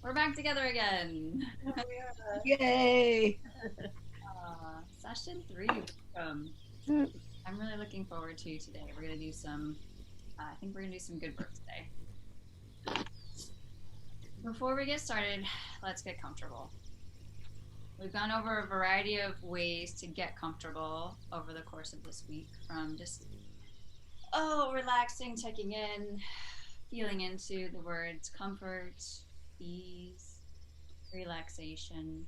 We're back together again. Yay. Session three. Welcome. I'm really looking forward to today. We're gonna do some. I think we're gonna do some good work today. Before we get started, let's get comfortable. We've gone over a variety of ways to get comfortable over the course of this week, from just relaxing, checking in, feeling into the words comfort, ease, relaxation.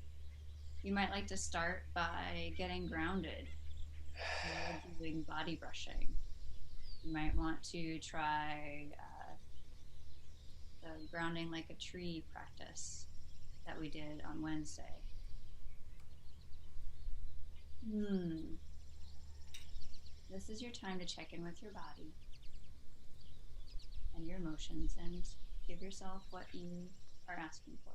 You might like to start by getting grounded or doing body brushing. You might want to try the grounding like a tree practice that we did on Wednesday. This is your time to check in with your body and your emotions and give yourself what you are asking for.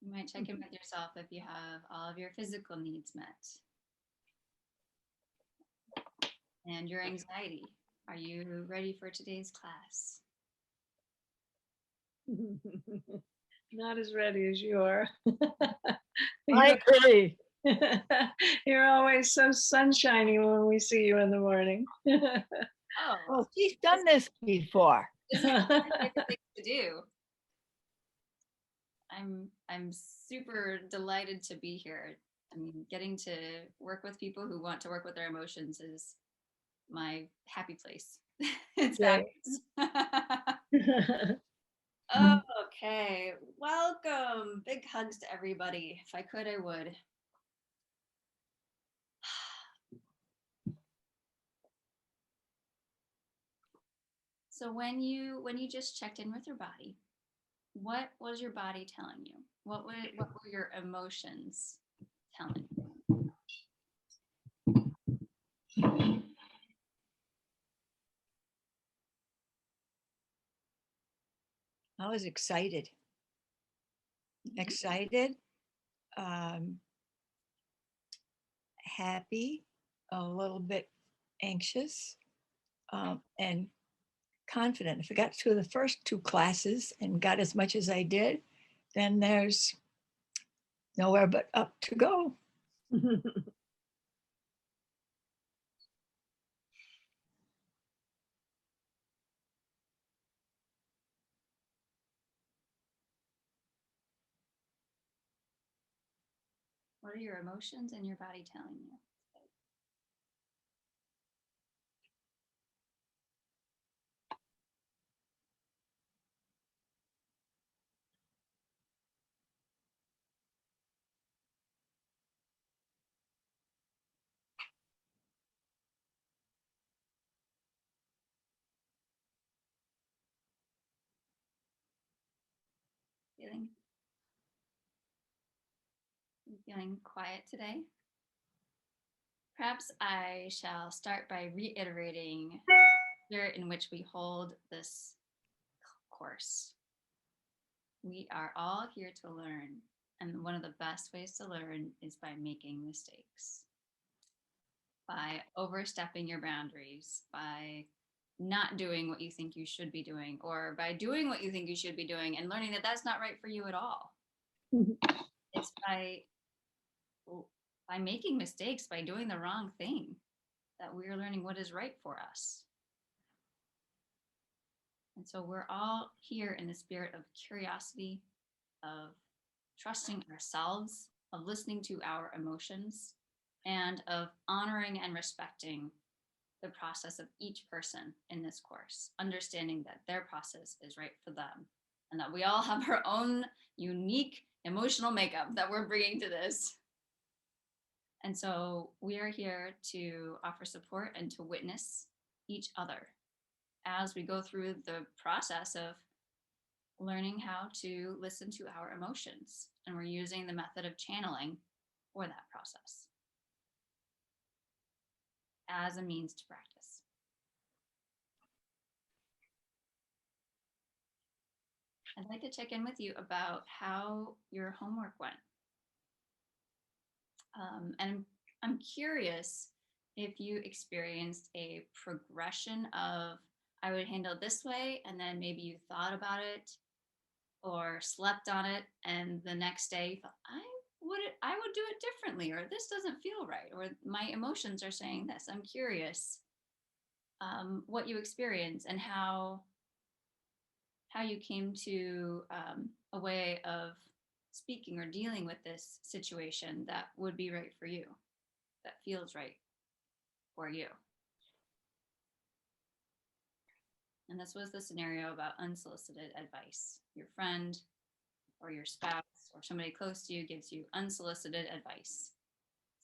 You might check in with yourself if you have all of your physical needs met. And your anxiety. Are you ready for today's class? Not as ready as you are. I agree. You're always so sunshiny when we see you in the morning. Oh, she's done this before. This is my favorite thing to do. I'm super delighted to be here. I mean, getting to work with people who want to work with their emotions is my happy place. It's fabulous. Okay, welcome. Big hugs to everybody. If I could, I would. So when you just checked in with your body, what was your body telling you? What were your emotions telling you? I was excited. Excited, happy, a little bit anxious, and confident. If I got through the first two classes and got as much as I did, then there's nowhere but up to go. What are your emotions and your body telling you? Feeling feeling quiet today? Perhaps I shall start by reiterating the spirit in which we hold this course. We are all here to learn, and one of the best ways to learn is by making mistakes, by overstepping your boundaries, by not doing what you think you should be doing, or by doing what you think you should be doing and learning that that's not right for you at all. It's by making mistakes, by doing the wrong thing, that we're learning what is right for us. And so we're all here in the spirit of curiosity, of trusting ourselves, of listening to our emotions, and of honoring and respecting the process of each person in this course, understanding that their process is right for them and that we all have our own unique emotional makeup that we're bringing to this. And so we are here to offer support and to witness each other as we go through the process of learning how to listen to our emotions. And we're using the method of channeling for that process as a means to practice. I'd like to check in with you about how your homework went. And I'm curious if you experienced a progression of, I would handle it this way, and then maybe you thought about it or slept on it, and the next day you thought, I would do it differently, or this doesn't feel right, or my emotions are saying this. I'm curious what you experience and how you came to a way of speaking or dealing with this situation that would be right for you, that feels right for you. And this was the scenario about unsolicited advice. Your friend or your spouse or somebody close to you gives you unsolicited advice,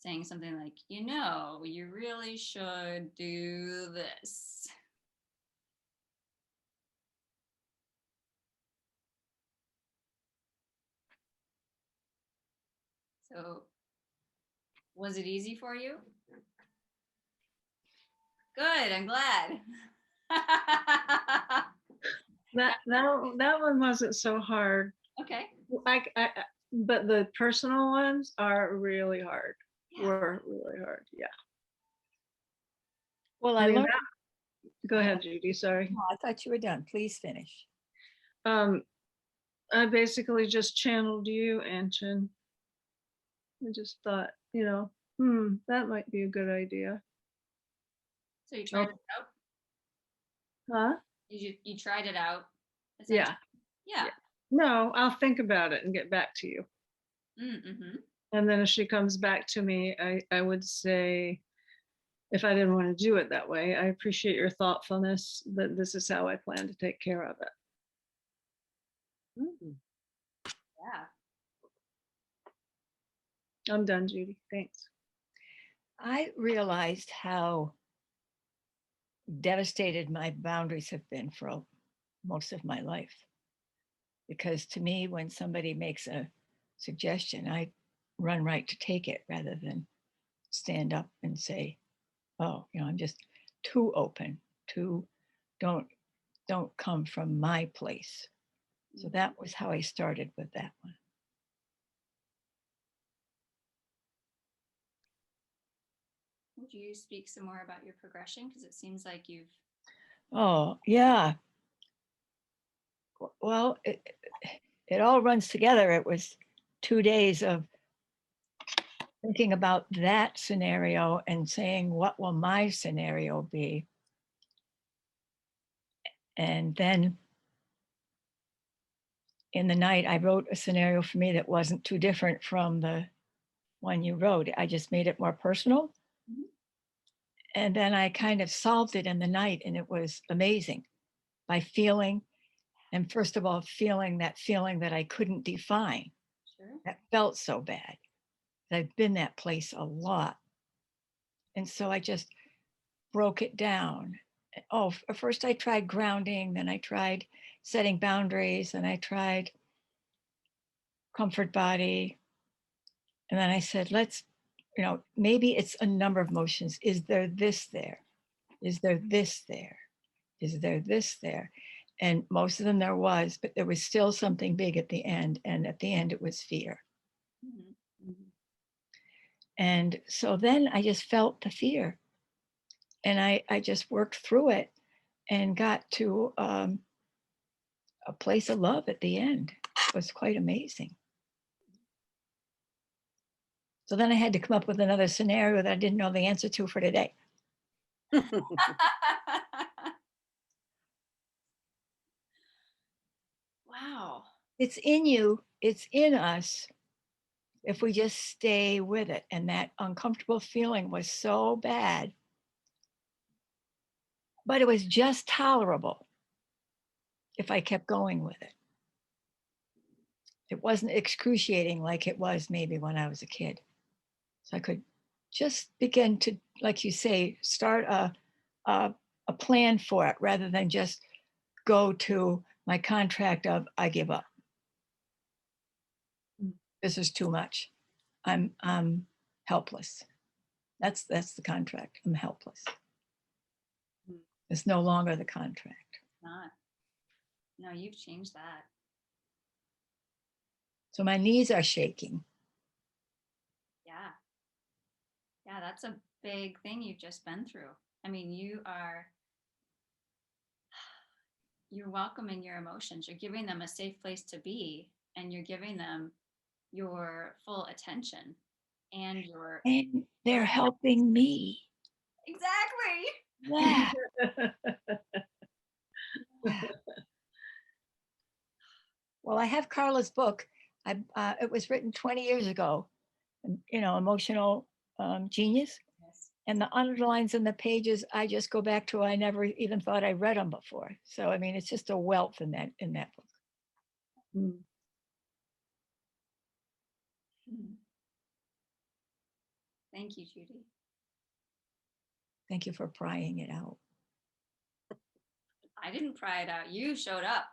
saying something like, you really should do this. So, was it easy for you? Good, I'm glad. That one wasn't so hard. Okay. But the personal ones are really hard. Yeah. Were really hard. Yeah. Well, I I mean, learned. Go ahead, Judy. Sorry. No, I thought you were done. Please finish. I basically just channeled you, Anshin. I just thought, that might be a good idea. So you tried it out? Huh? You tried it out? Yeah. Yeah. No, I'll think about it and get back to you. Mm-hmm. And then if she comes back to me, I would say, if I didn't want to do it that way, I appreciate your thoughtfulness, but this is how I plan to take care of it. Yeah. I'm done, Judy. Thanks. I realized how devastated my boundaries have been for most of my life. Because to me, when somebody makes a suggestion, I run right to take it rather than stand up and say, oh, I'm just too open, don't come from my place. So that was how I started with that one. Would you speak some more about your progression? Because it seems like you've. Oh, yeah. Well, it all runs together. It was 2 days of thinking about that scenario and saying, what will my scenario be? And then in the night, I wrote a scenario for me that wasn't too different from the one you wrote. I just made it more personal. Mhm. And then I kind of solved it in the night, and it was amazing by feeling, and first of all, feeling that I couldn't define. Sure. That felt so bad. I've been that place a lot. And so I just broke it down. Oh, first I tried grounding, then I tried setting boundaries, and I tried comfort body. And then I said, maybe it's a number of emotions. Is there this there? Is there this there? Is there this there? And most of them there was, but there was still something big at the end. And at the end, it was fear. Mm-hmm. And so then I just felt the fear. And I just worked through it and got to a place of love at the end. It was quite amazing. So then I had to come up with another scenario that I didn't know the answer to for today. Wow. It's in you, it's in us if we just stay with it. And that uncomfortable feeling was so bad, but it was just tolerable if I kept going with it. It wasn't excruciating like it was maybe when I was a kid. So I could just begin to, like you say, start a plan for it rather than just go to my contract of I give up. This is too much. I'm helpless. That's the contract. I'm helpless. It's no longer the contract. Not. No, you've changed that. So my knees are shaking. Yeah. Yeah, that's a big thing you've just been through. I mean, you're welcoming your emotions. You're giving them a safe place to be, and you're giving them your full attention and your And they're helping me. exactly. Yeah. Yeah. Well, I have Carla's book. It was written 20 years ago, Emotional Genius. Yes. And the underlines in the pages, I just go back to, I never even thought I read them before. So, I mean, it's just a wealth in that book. Mm. Mhm. Thank you, Judy. Thank you for prying it out. I didn't pry it out. You showed up.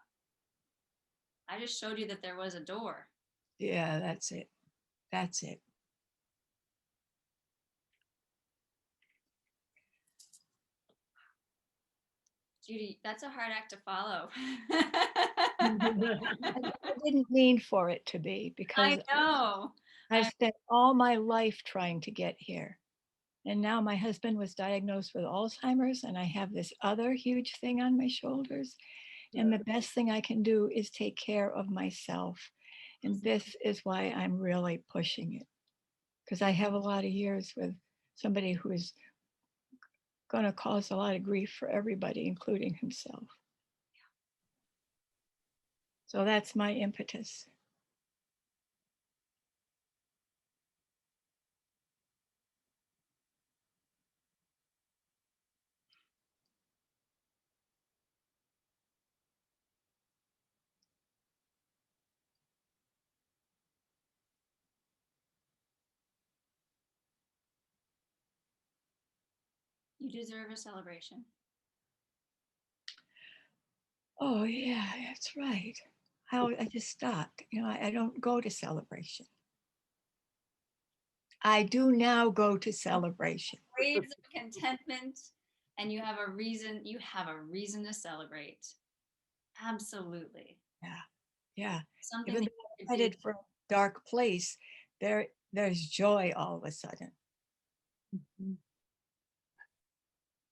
I just showed you that there was a door. Yeah, that's it. That's it. Judy, that's a hard act to follow. I didn't mean for it to be, because I know. I've spent all my life trying to get here. And now my husband was diagnosed with Alzheimer's, and I have this other huge thing on my shoulders. And the best thing I can do is take care of myself. And this is why I'm really pushing it, because I have a lot of years with somebody who is going to cause a lot of grief for everybody, including himself. So that's my impetus. You deserve a celebration. Oh, yeah, that's right. I just stopped. I don't go to celebration. I do now go to celebration. Waves of contentment, and you have a reason to celebrate. Absolutely. Yeah, yeah. Something Even that though you I'm could do. headed for a dark place, there's joy all of a sudden.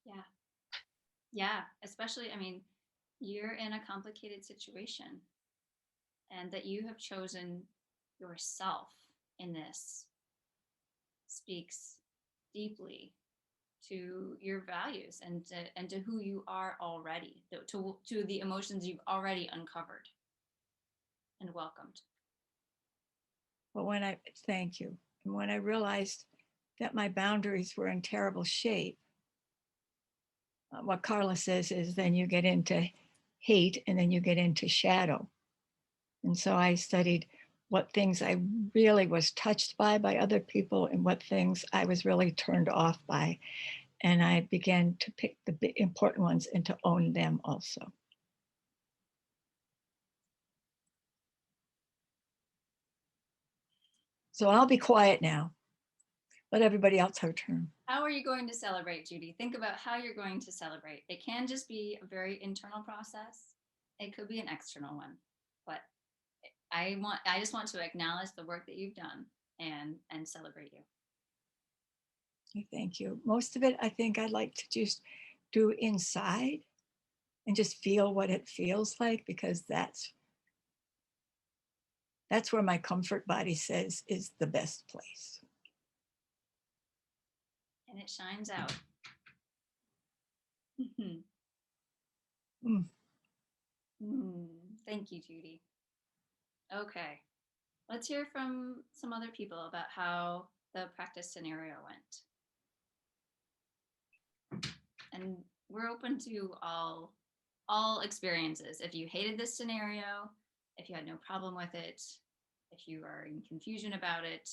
Yeah. Yeah. Especially, I mean, you're in a complicated situation, and that you have chosen yourself in this speaks deeply to your values and to who you are already, to the emotions you've already uncovered and welcomed. But thank you. And when I realized that my boundaries were in terrible shape, what Carla says is then you get into hate and then you get into shadow. And so I studied what things I really was touched by other people, and what things I was really turned off by. And I began to pick the important ones and to own them also. So I'll be quiet now. Let everybody else have a turn. How are you going to celebrate, Judy? Think about how you're going to celebrate. It can just be a very internal process. It could be an external one, but I just want to acknowledge the work that you've done and celebrate you. Thank you. Most of it, I think I'd like to just do inside and just feel what it feels like, because that's where my comfort body says is the best place. And it shines out. Mm. Thank you, Judy. Okay, let's hear from some other people about how the practice scenario went. And we're open to all experiences. If you hated this scenario, if you had no problem with it, if you are in confusion about it,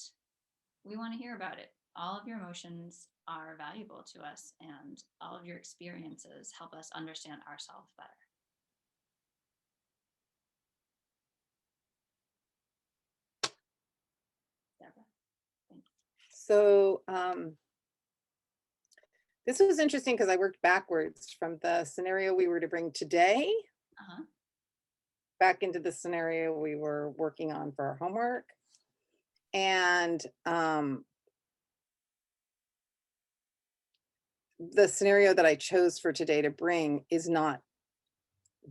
we want to hear about it. All of your emotions are valuable to us, and all of your experiences help us understand ourselves better. Deborah, thank you. So this was interesting because I worked backwards from the scenario we were to bring today Uh-huh. back into the scenario we were working on for our homework. And the scenario that I chose for today to bring is not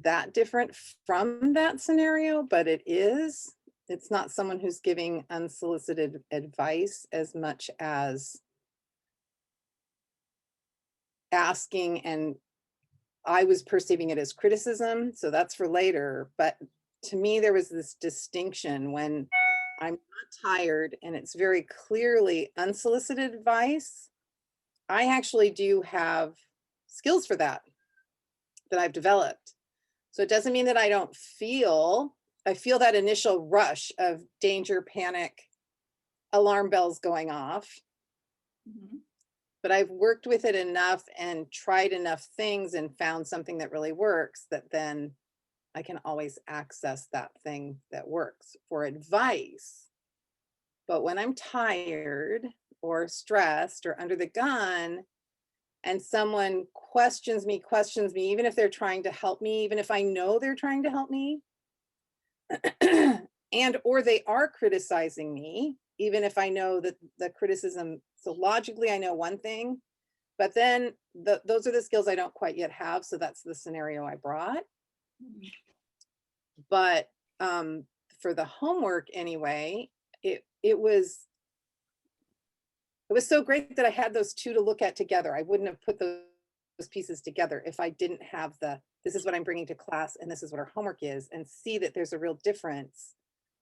that different from that scenario, but it is. It's not someone who's giving unsolicited advice as much as asking, and I was perceiving it as criticism, so that's for later. But to me, there was this distinction when I'm not tired and it's very clearly unsolicited advice. I actually do have skills for that I've developed. So it doesn't mean that I feel that initial rush of danger, panic, alarm bells going off. Mhm. But I've worked with it enough and tried enough things and found something that really works that then I can always access that thing that works for advice. But when I'm tired or stressed or under the gun, and someone questions me, even if they're trying to help me, even if I know they're trying to help me, and or they are criticizing me, even if I know that the criticism, so logically I know one thing, but then those are the skills I don't quite yet have. So that's the scenario I brought. Mhm. But for the homework anyway, it was so great that I had those two to look at together. I wouldn't have put those pieces together if I didn't have this is what I'm bringing to class and this is what our homework is, and see that there's a real difference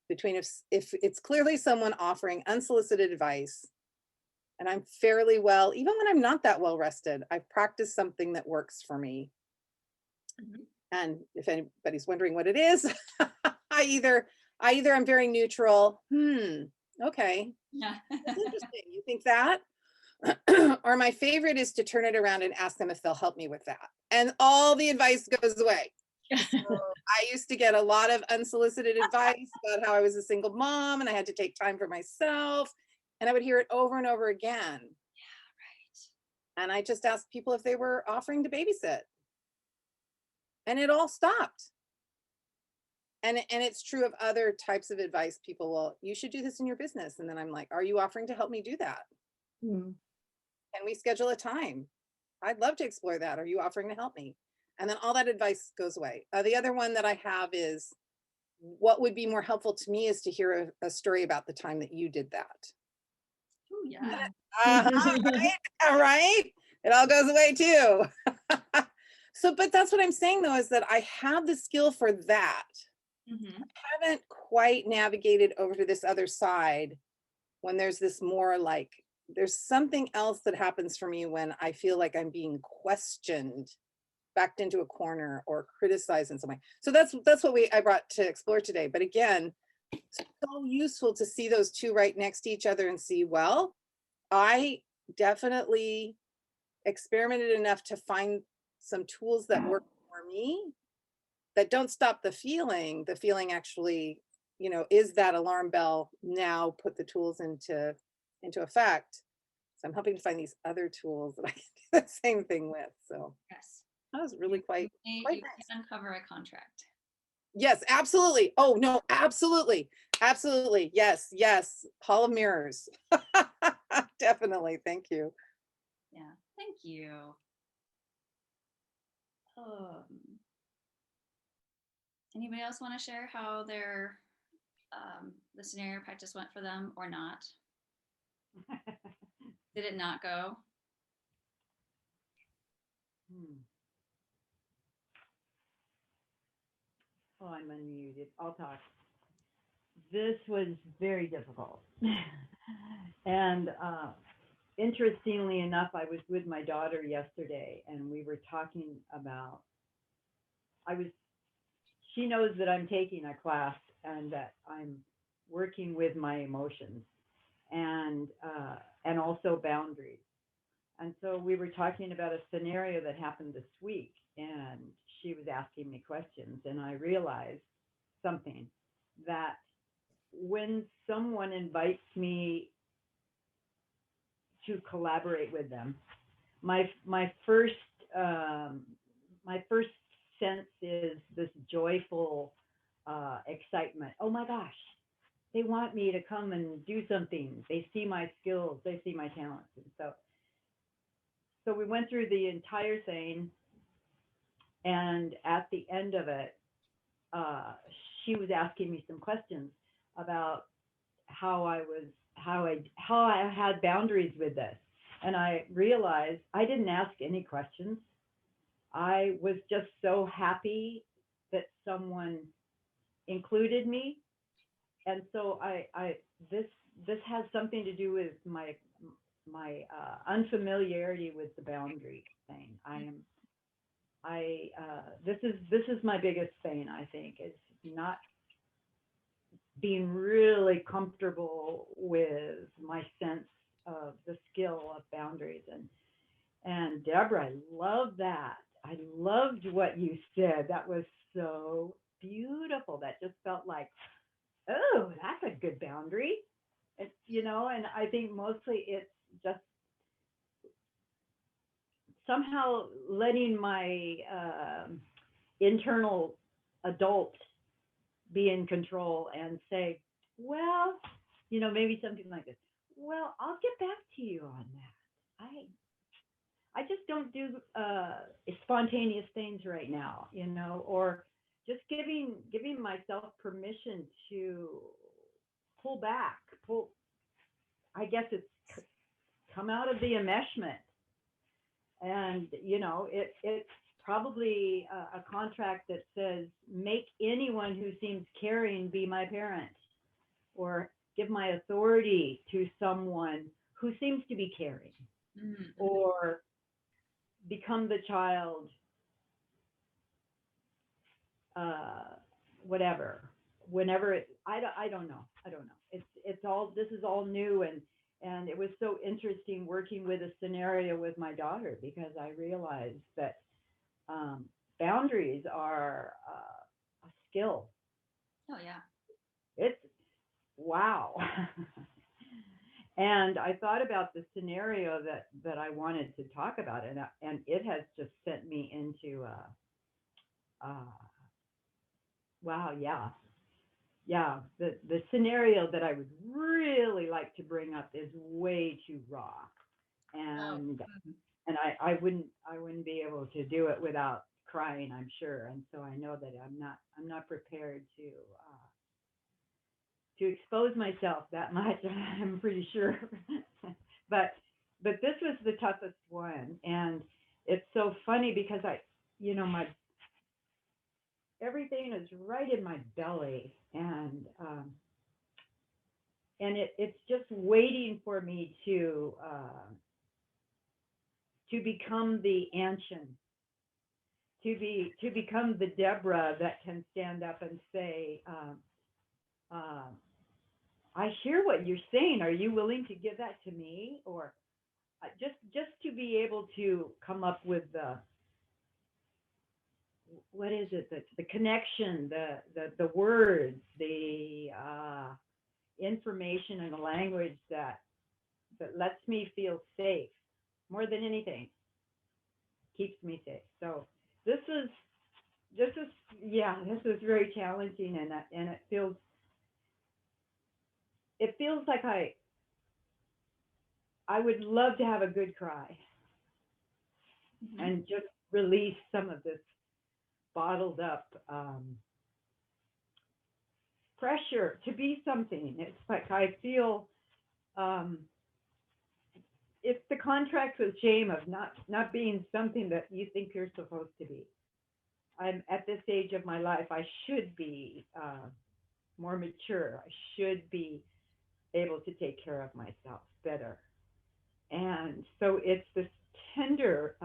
between if it's clearly someone offering unsolicited advice and I'm fairly well, even when I'm not that well rested, I've practiced something that works for me. Mhm. And if anybody's wondering what it is, I either I'm very neutral. Okay, Yeah. that's interesting. You think that? Or my favorite is to turn it around and ask them if they'll help me with that. And all the advice goes away. So I used to get a lot of unsolicited advice about how I was a single mom and I had to take time for myself. And I would hear it over and over again. And I just asked people if they were offering to babysit. And it all stopped. And it's true of other types of advice. People will, you should do this in your business. And then I'm like, are you offering to help me do that? Hmm. Can we schedule a time? I'd love to explore that. Are you offering to help me? And then all that advice goes away. The other one that I have is, what would be more helpful to me is to hear a story about the time that you did that. Ooh, yeah. Right? Right? It all goes away too. So, but that's what I'm saying though, is that I have the skill for that. Mhm. Haven't quite navigated over to this other side when there's this more like, there's something else that happens for me when I feel like I'm being questioned, backed into a corner, or criticized in some way. So that's what I brought to explore today. But again, so useful to see those two right next to each other and see, well, I definitely experimented enough to find some tools that work for me, that don't stop the feeling. The feeling actually, is that alarm bell, now put the tools into effect. So I'm hoping to find these other tools that I can do the same thing with. So Yes. that was really quite You nice. can uncover a contract. Yes, absolutely. Oh no, absolutely. Absolutely. Yes, yes. Hall of Mirrors. Definitely. Thank you. Yeah. Thank you. Anybody else want to share how the scenario practice went for them or not? Did it not go? Oh, I'm unmuted. I'll talk. This was very difficult. And interestingly enough, I was with my daughter yesterday and we were talking about, she knows that I'm taking a class and that I'm working with my emotions and also boundaries. And so we were talking about a scenario that happened this week and she was asking me questions and I realized something, that when someone invites me to collaborate with them, my first sense is this joyful excitement. Oh my gosh, they want me to come and do something. They see my skills, they see my talents. And so we went through the entire thing, and at the end of it, she was asking me some questions about how I had boundaries with this. And I realized I didn't ask any questions. I was just so happy that someone included me. And so this has something to do with my unfamiliarity with the boundary thing. This is my biggest thing, I think, is not being really comfortable with my sense of the skill of boundaries. And Deborah, I love that. I loved what you said. That was so beautiful. That just felt like, oh, that's a good boundary. It's, and I think mostly it's just somehow letting my internal adult be in control and say, well, maybe something like this. Well, I'll get back to you on that. I just don't do spontaneous things right now, or just giving myself permission to pull back, I guess it's come out of the enmeshment. And, it's probably a contract that says, make anyone who seems caring be my parent, or give my authority to someone who seems to be caring, or become the child, whatever, whenever I don't know. It's all, this is all new. And it was so interesting working with a scenario with my daughter, because I realized that boundaries are a skill. Oh, yeah. It's wow. And I thought about the scenario that I wanted to talk about, and it has just sent me into wow, yeah. The scenario that I would really like to bring up is way too raw, and I wouldn't be able to do it without crying, I'm sure. And so I know that I'm not prepared to expose myself that much. I'm pretty sure. but this was the toughest one, and it's so funny because my everything is right in my belly, and it's just waiting for me to become the Anshin, to become the Deborah that can stand up and say, I hear what you're saying. Are you willing to give that to me? Or just to be able to come up with what is it? The connection, the words, the information and the language that lets me feel safe more than anything, keeps me safe. So this is very challenging, and it feels like I would love to have a good cry and just release some of this bottled up pressure to be something. It's like I feel it's the contract with shame of not being something that you think you're supposed to be. I'm at this stage of my life. I should be more mature. I should be able to take care of myself better. And so it's this tender,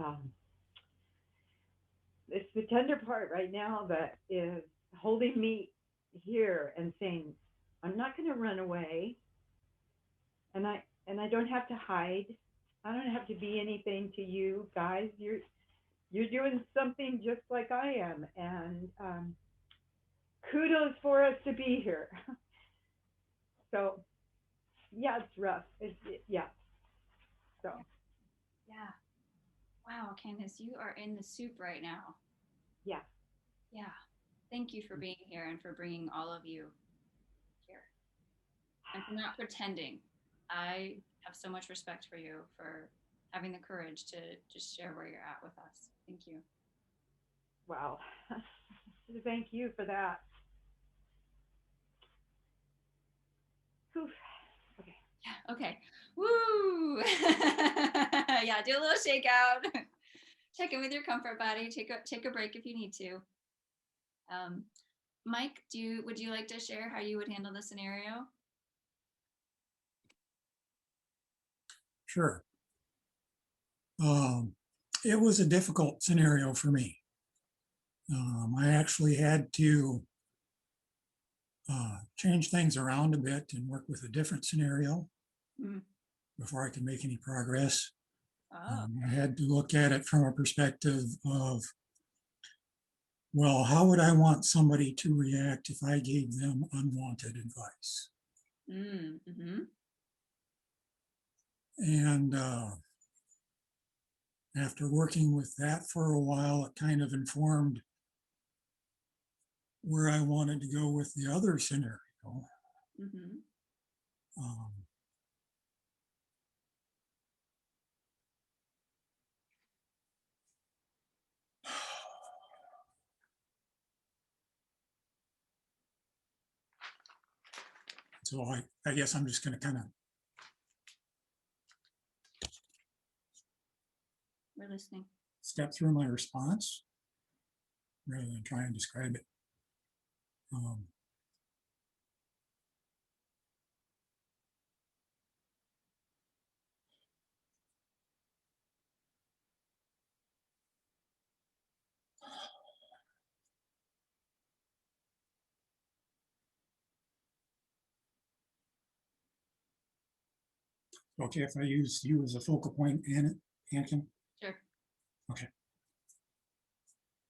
it's the tender part right now that is holding me here and saying, I'm not going to run away, and I don't have to hide. I don't have to be anything to you guys. You're doing something just like I am, and kudos for us to be here. So yeah, it's rough. Yeah. So Yeah. Wow, Candace, you are in the soup right now. yeah. Yeah. Thank you for being here and for bringing all of you here and for not pretending. I have so much respect for you for having the courage to just share where you're at with us. Thank you. Wow. Thank you for that. Whew. Okay. Yeah. Okay. Woo! Yeah, do a little shakeout. Check in with your comfort body. Take a break if you need to. Mike, would you like to share how you would handle the scenario? Sure. It was a difficult scenario for me. I actually had to change things around a bit and work with a different scenario Mm. before I could make any progress. Oh. I had to look at it from a perspective of, well, how would I want somebody to react if I gave them unwanted advice? Mm-hmm. And after working with that for a while, it kind of informed where I wanted to go with the other scenario. Mm-hmm. Um, so I guess I'm just going to kind of We're listening. step through my response rather than try and describe it. Okay, if I use you as a focal point, Anakin. Sure. Okay.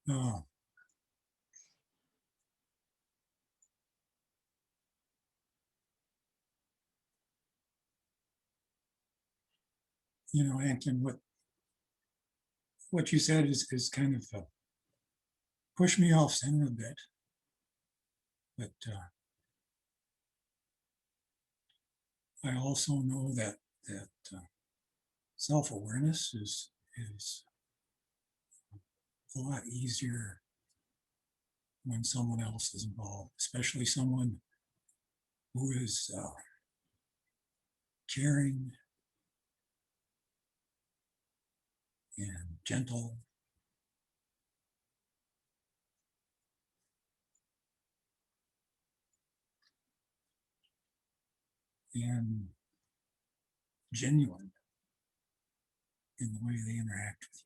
Uh, Anakin, what you said is kind of pushed me off center a bit, but I also know that self-awareness is a lot easier when someone else is involved, especially someone who is caring and gentle. And genuine in the way they interact with you.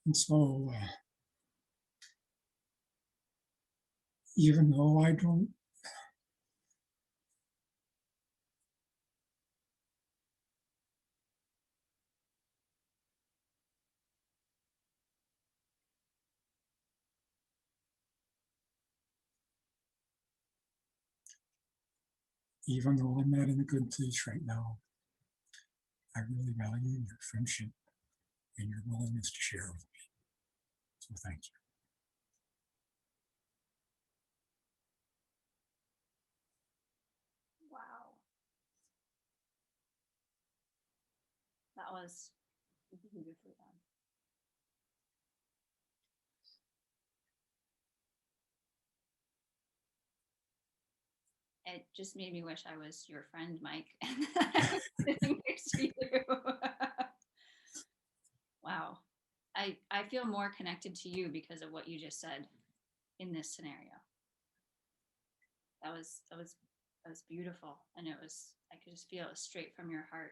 And so, even though I don't, even though I'm not in a good place right now, I really value your friendship and your willingness to share with me. So thank you. Wow. That was beautifully done. It just made me wish I was your friend, Mike, and that I was sitting next to you. Wow. I feel more connected to you because of what you just said in this scenario. That was beautiful. And I could just feel it straight from your heart.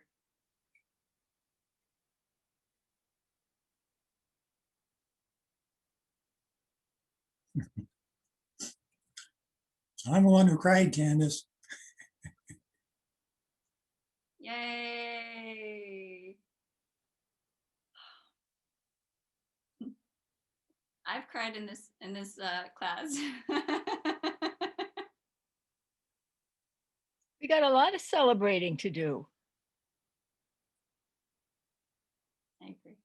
So I'm the one who cried, Candace. Yay. pride in this class. We got a lot of celebrating to do. I agree.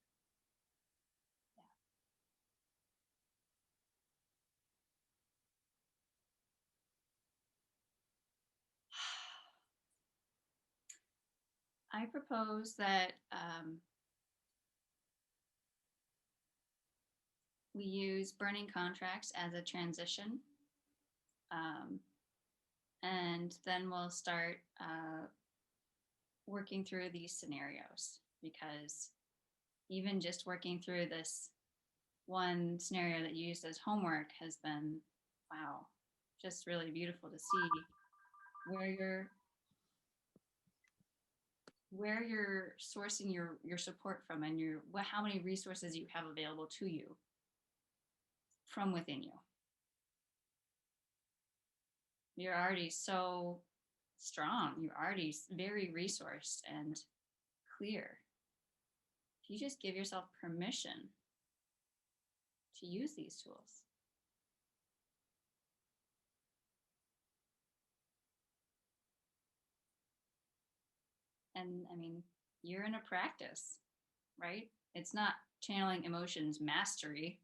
I propose that we use burning contracts as a transition. And then we'll start working through these scenarios, because even just working through this one scenario that you used as homework has been, wow, just really beautiful to see where you're sourcing your support from, and how many resources you have available to you from within you. You're already so strong. You're already very resourced and clear. If you just give yourself permission to use these tools. And I mean, you're in a practice, right? It's not channeling emotions mastery.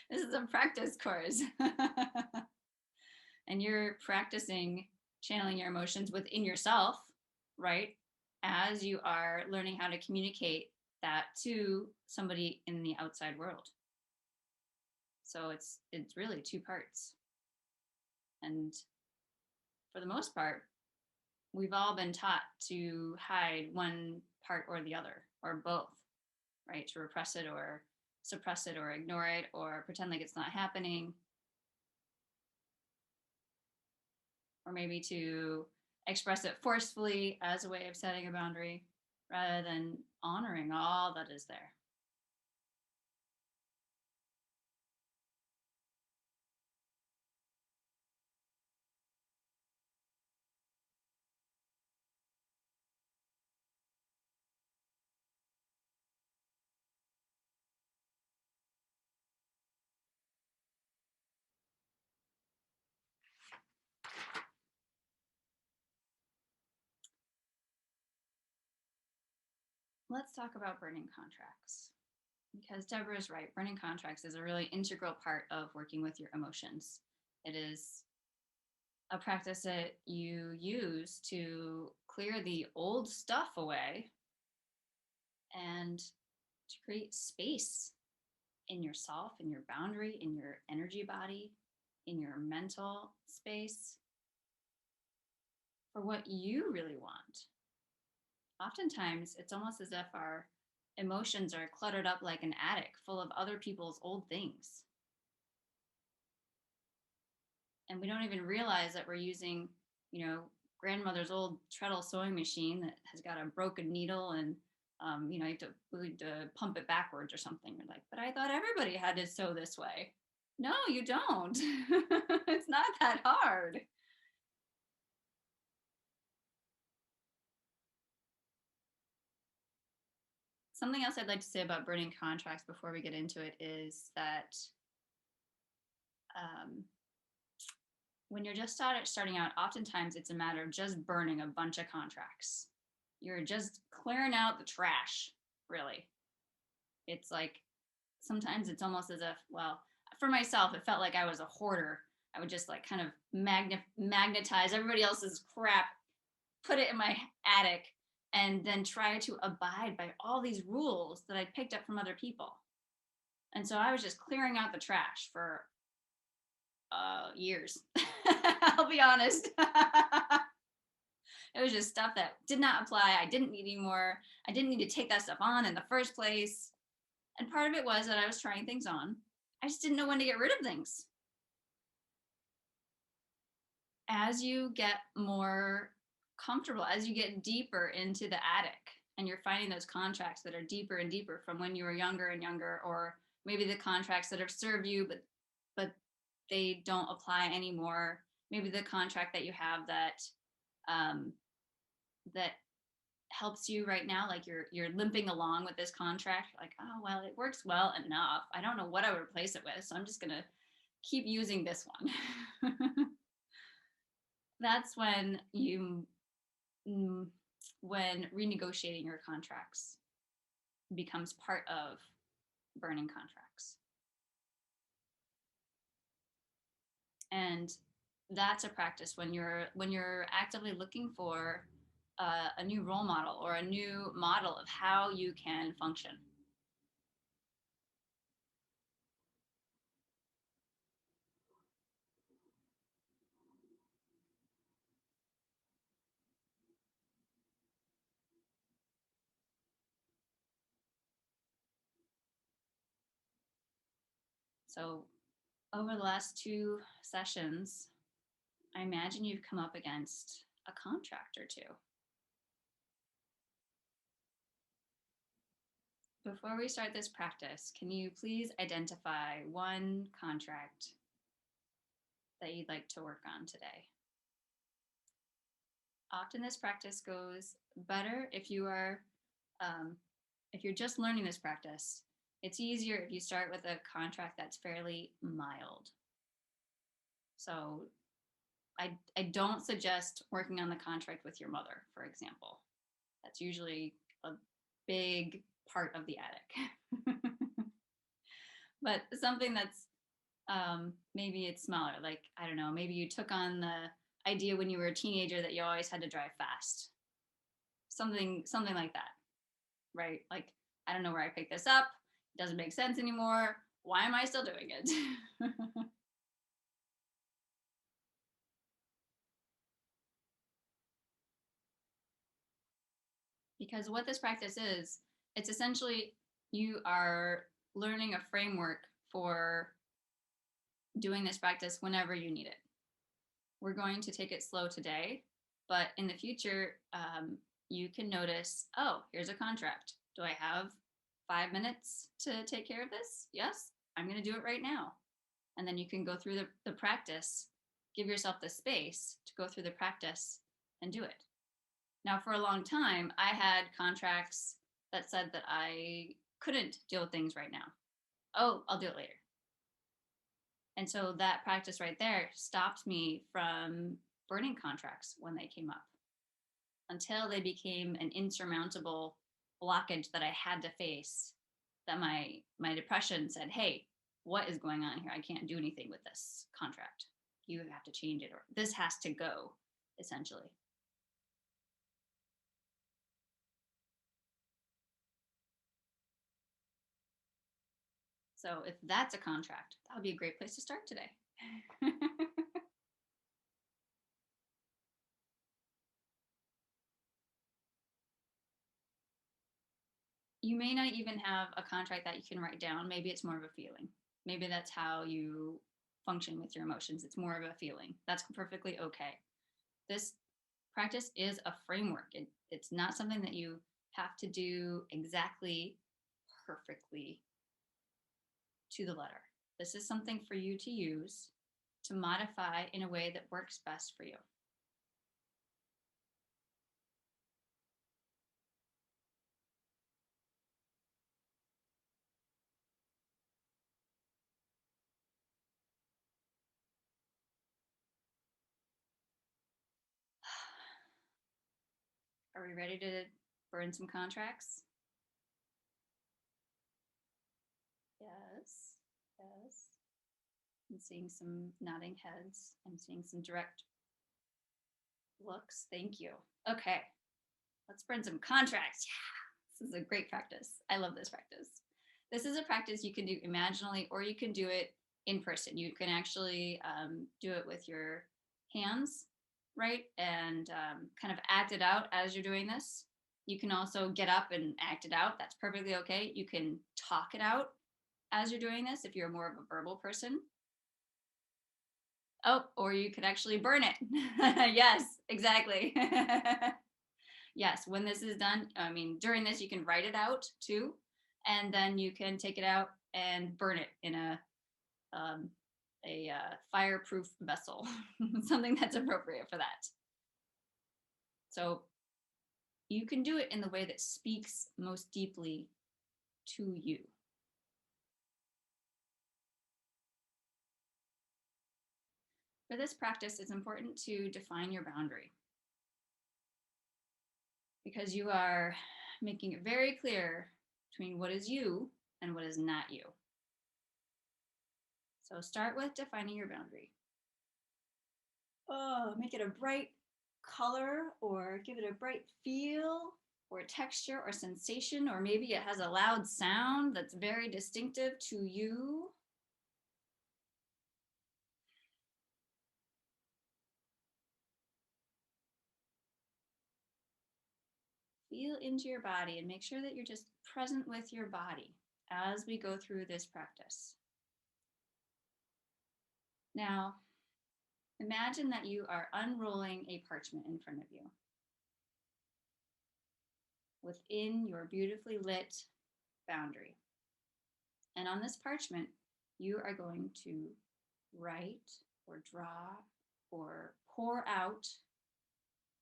This is a practice course. And you're practicing channeling your emotions within yourself, right? As you are learning how to communicate that to somebody in the outside world. So it's really two parts. And for the most part, we've all been taught to hide one part or the other, or both, right? To repress it or suppress it or ignore it or pretend like it's not happening. Or maybe to express it forcefully as a way of setting a boundary rather than honoring all that is there. Let's talk about burning contracts, because Deborah is right. Burning contracts is a really integral part of working with your emotions. It is a practice that you use to clear the old stuff away and to create space in yourself, in your boundary, in your energy body, in your mental space for what you really want. Oftentimes, it's almost as if our emotions are cluttered up like an attic full of other people's old things. And we don't even realize that we're using, grandmother's old treadle sewing machine that has got a broken needle, and you have to pump it backwards or something. You're like, but I thought everybody had to sew this way. No, you don't. It's not that hard. Something else I'd like to say about burning contracts before we get into it is that when you're just starting out, oftentimes it's a matter of just burning a bunch of contracts. You're just clearing out the trash, really. It's like, sometimes it's almost as if, well, for myself, it felt like I was a hoarder. I would just like kind of magnetize everybody else's crap, put it in my attic, and then try to abide by all these rules that I'd picked up from other people. And so I was just clearing out the trash for years. I'll be honest. It was just stuff that did not apply. I didn't need anymore. I didn't need to take that stuff on in the first place. And part of it was that I was trying things on. I just didn't know when to get rid of things. As you get more comfortable, as you get deeper into the attic, and you're finding those contracts that are deeper and deeper from when you were younger and younger, or maybe the contracts that have served you, but they don't apply anymore. Maybe the contract that you have that that helps you right now, like you're limping along with this contract, like, oh well, it works well enough, I don't know what I would replace it with, so I'm just gonna keep using this one. That's when when renegotiating your contracts becomes part of burning contracts. And that's a practice when you're actively looking for a new role model or a new model of how you can function. So over the last 2 sessions, I imagine you've come up against a contract or two. Before we start this practice, can you please identify one contract that you'd like to work on today? Often this practice goes better if you're just learning this practice. It's easier if you start with a contract that's fairly mild. So I don't suggest working on the contract with your mother, for example. That's usually a big part of the attic. But something that's maybe it's smaller, like, I don't know, maybe you took on the idea when you were a teenager that you always had to drive fast. Something like that, right? Like, I don't know where I picked this up. It doesn't make sense anymore. Why am I still doing it? Because what this practice is, it's essentially you are learning a framework for doing this practice whenever you need it. We're going to take it slow today, but in the future, you can notice, oh, here's a contract. Do I have 5 minutes to take care of this? Yes, I'm going to do it right now. And then you can go through the practice, give yourself the space to go through the practice and do it. Now, for a long time, I had contracts that said that I couldn't deal with things right now. Oh, I'll do it later. And so that practice right there stopped me from burning contracts when they came up until they became an insurmountable blockage that I had to face, that my depression said, hey, what is going on here? I can't do anything with this contract. You have to change it, or this has to go, essentially. So if that's a contract, that would be a great place to start today. You may not even have a contract that you can write down. Maybe it's more of a feeling. Maybe that's how you function with your emotions. It's more of a feeling. That's perfectly okay. This practice is a framework. It's not something that you have to do exactly perfectly to the letter. This is something for you to use to modify in a way that works best for you. Are we ready to burn some contracts? Yes, yes. I'm seeing some nodding heads. I'm seeing some direct looks. Thank you. Okay, let's burn some contracts. Yeah, this is a great practice. I love this practice. This is a practice you can do imaginally, or you can do it in person. You can actually do it with your hands, right? And kind of act it out as you're doing this. You can also get up and act it out. That's perfectly okay. You can talk it out as you're doing this if you're more of a verbal person. Oh, or you could actually burn it. Yes, exactly. Yes, when this is done, I mean, during this, you can write it out too, and then you can take it out and burn it in a fireproof vessel, something that's appropriate for that. So you can do it in the way that speaks most deeply to you. For this practice, it's important to define your boundary because you are making it very clear between what is you and what is not you. So start with defining your boundary. Make it a bright color or give it a bright feel or texture or sensation, or maybe it has a loud sound that's very distinctive to you. Feel into your body and make sure that you're just present with your body as we go through this practice. Now, imagine that you are unrolling a parchment in front of you. Within your beautifully lit boundary. And on this parchment, you are going to write or draw or pour out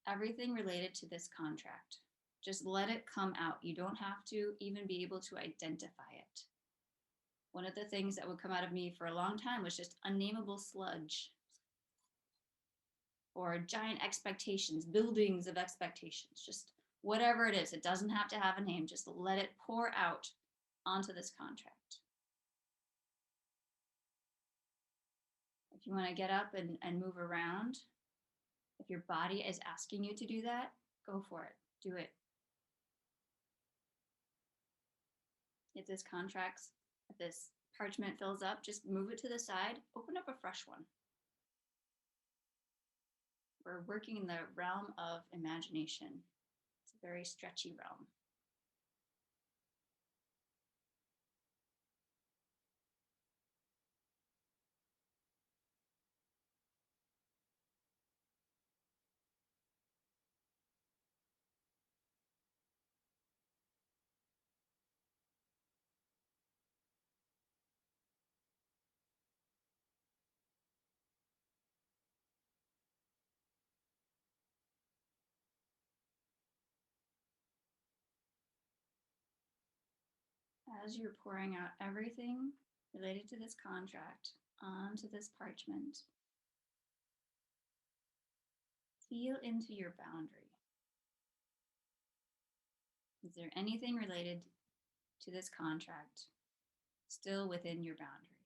everything related to this contract. Just let it come out. You don't have to even be able to identify it. One of the things that would come out of me for a long time was just unnameable sludge or giant expectations, buildings of expectations, just whatever it is. It doesn't have to have a name. Just let it pour out onto this contract. If you want to get up and move around, if your body is asking you to do that, go for it. Do it. If this parchment fills up, just move it to the side, open up a fresh one. We're working in the realm of imagination. It's a very stretchy realm. As you're pouring out everything related to this contract onto this parchment, feel into your boundary. Is there anything related to this contract still within your boundary?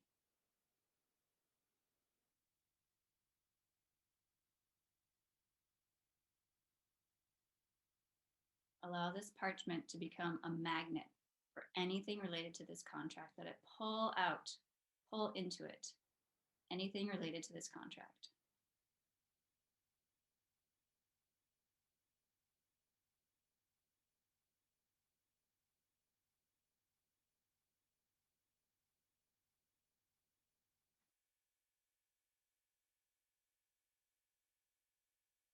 Allow this parchment to become a magnet for anything related to this contract, that it pull into it, anything related to this contract.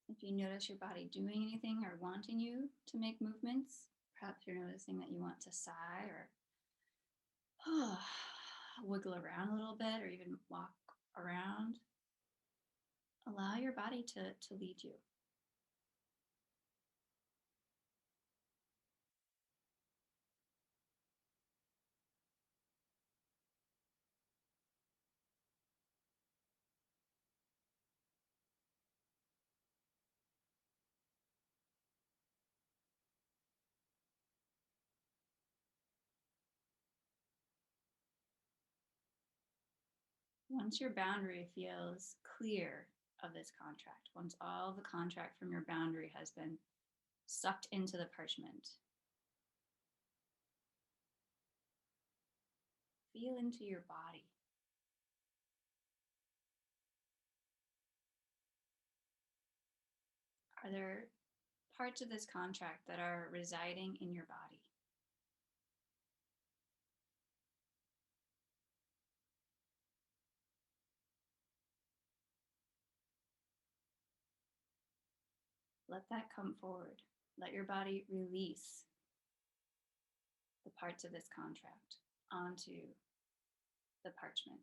If you notice your body doing anything or wanting you to make movements, perhaps you're noticing that you want to sigh or wiggle around a little bit or even walk around, allow your body to lead you. Once your boundary feels clear of this contract, once all the contract from your boundary has been sucked into the parchment, feel into your body. Are there parts of this contract that are residing in your body? Let that come forward. Let your body release the parts of this contract onto the parchment.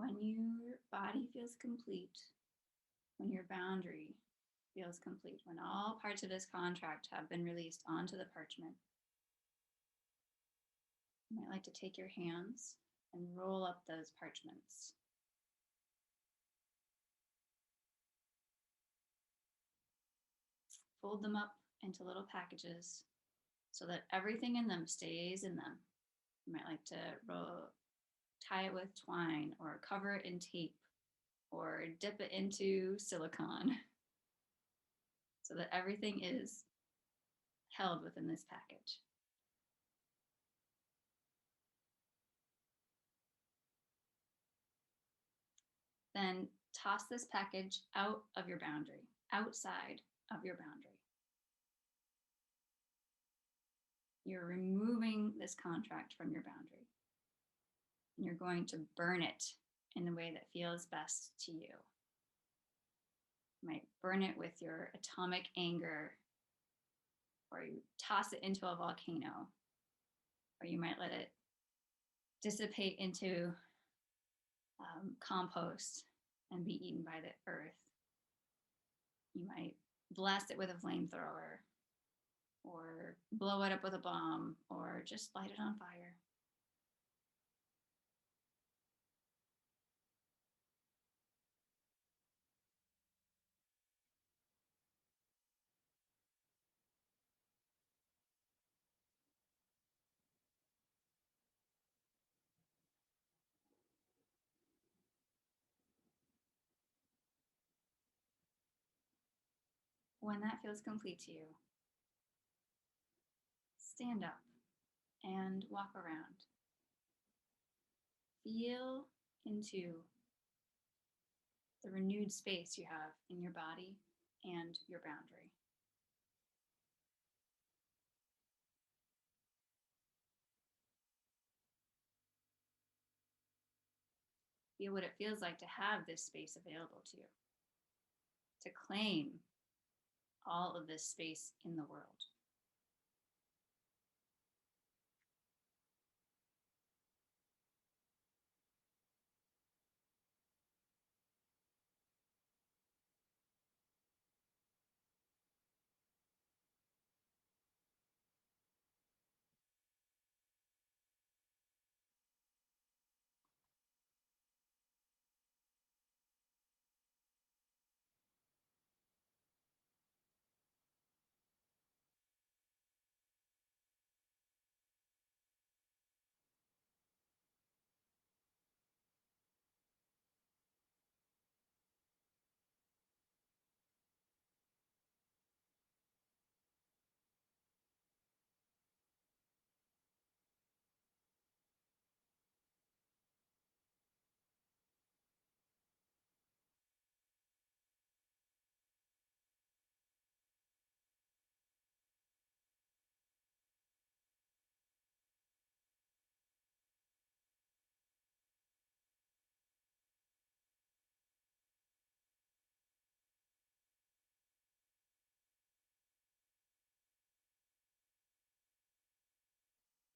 When your body feels complete, when your boundary feels complete, when all parts of this contract have been released onto the parchment, you might like to take your hands and roll up those parchments. Fold them up into little packages so that everything in them stays in them. You might like to tie it with twine or cover it in tape or dip it into silicone so that everything is held within this package. Then toss this package out of your boundary, outside of your boundary. You're removing this contract from your boundary. And you're going to burn it in the way that feels best to you. You might burn it with your atomic anger, or you toss it into a volcano, or you might let it dissipate into compost and be eaten by the earth. You might blast it with a flamethrower, or blow it up with a bomb, or just light it on fire. When that feels complete to you, stand up and walk around. Feel into the renewed space you have in your body and your boundary. Feel what it feels like to have this space available to you, to claim all of this space in the world.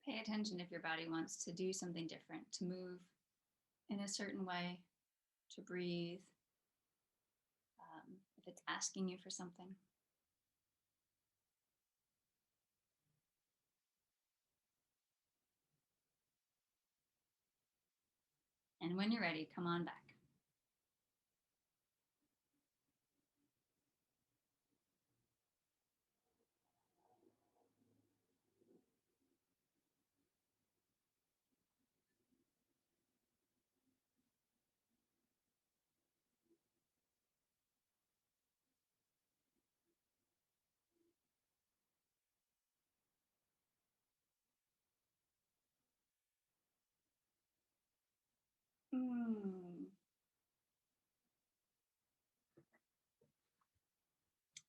Pay attention if your body wants to do something different, to move in a certain way, to breathe, if it's asking you for something. And when you're ready, come on back.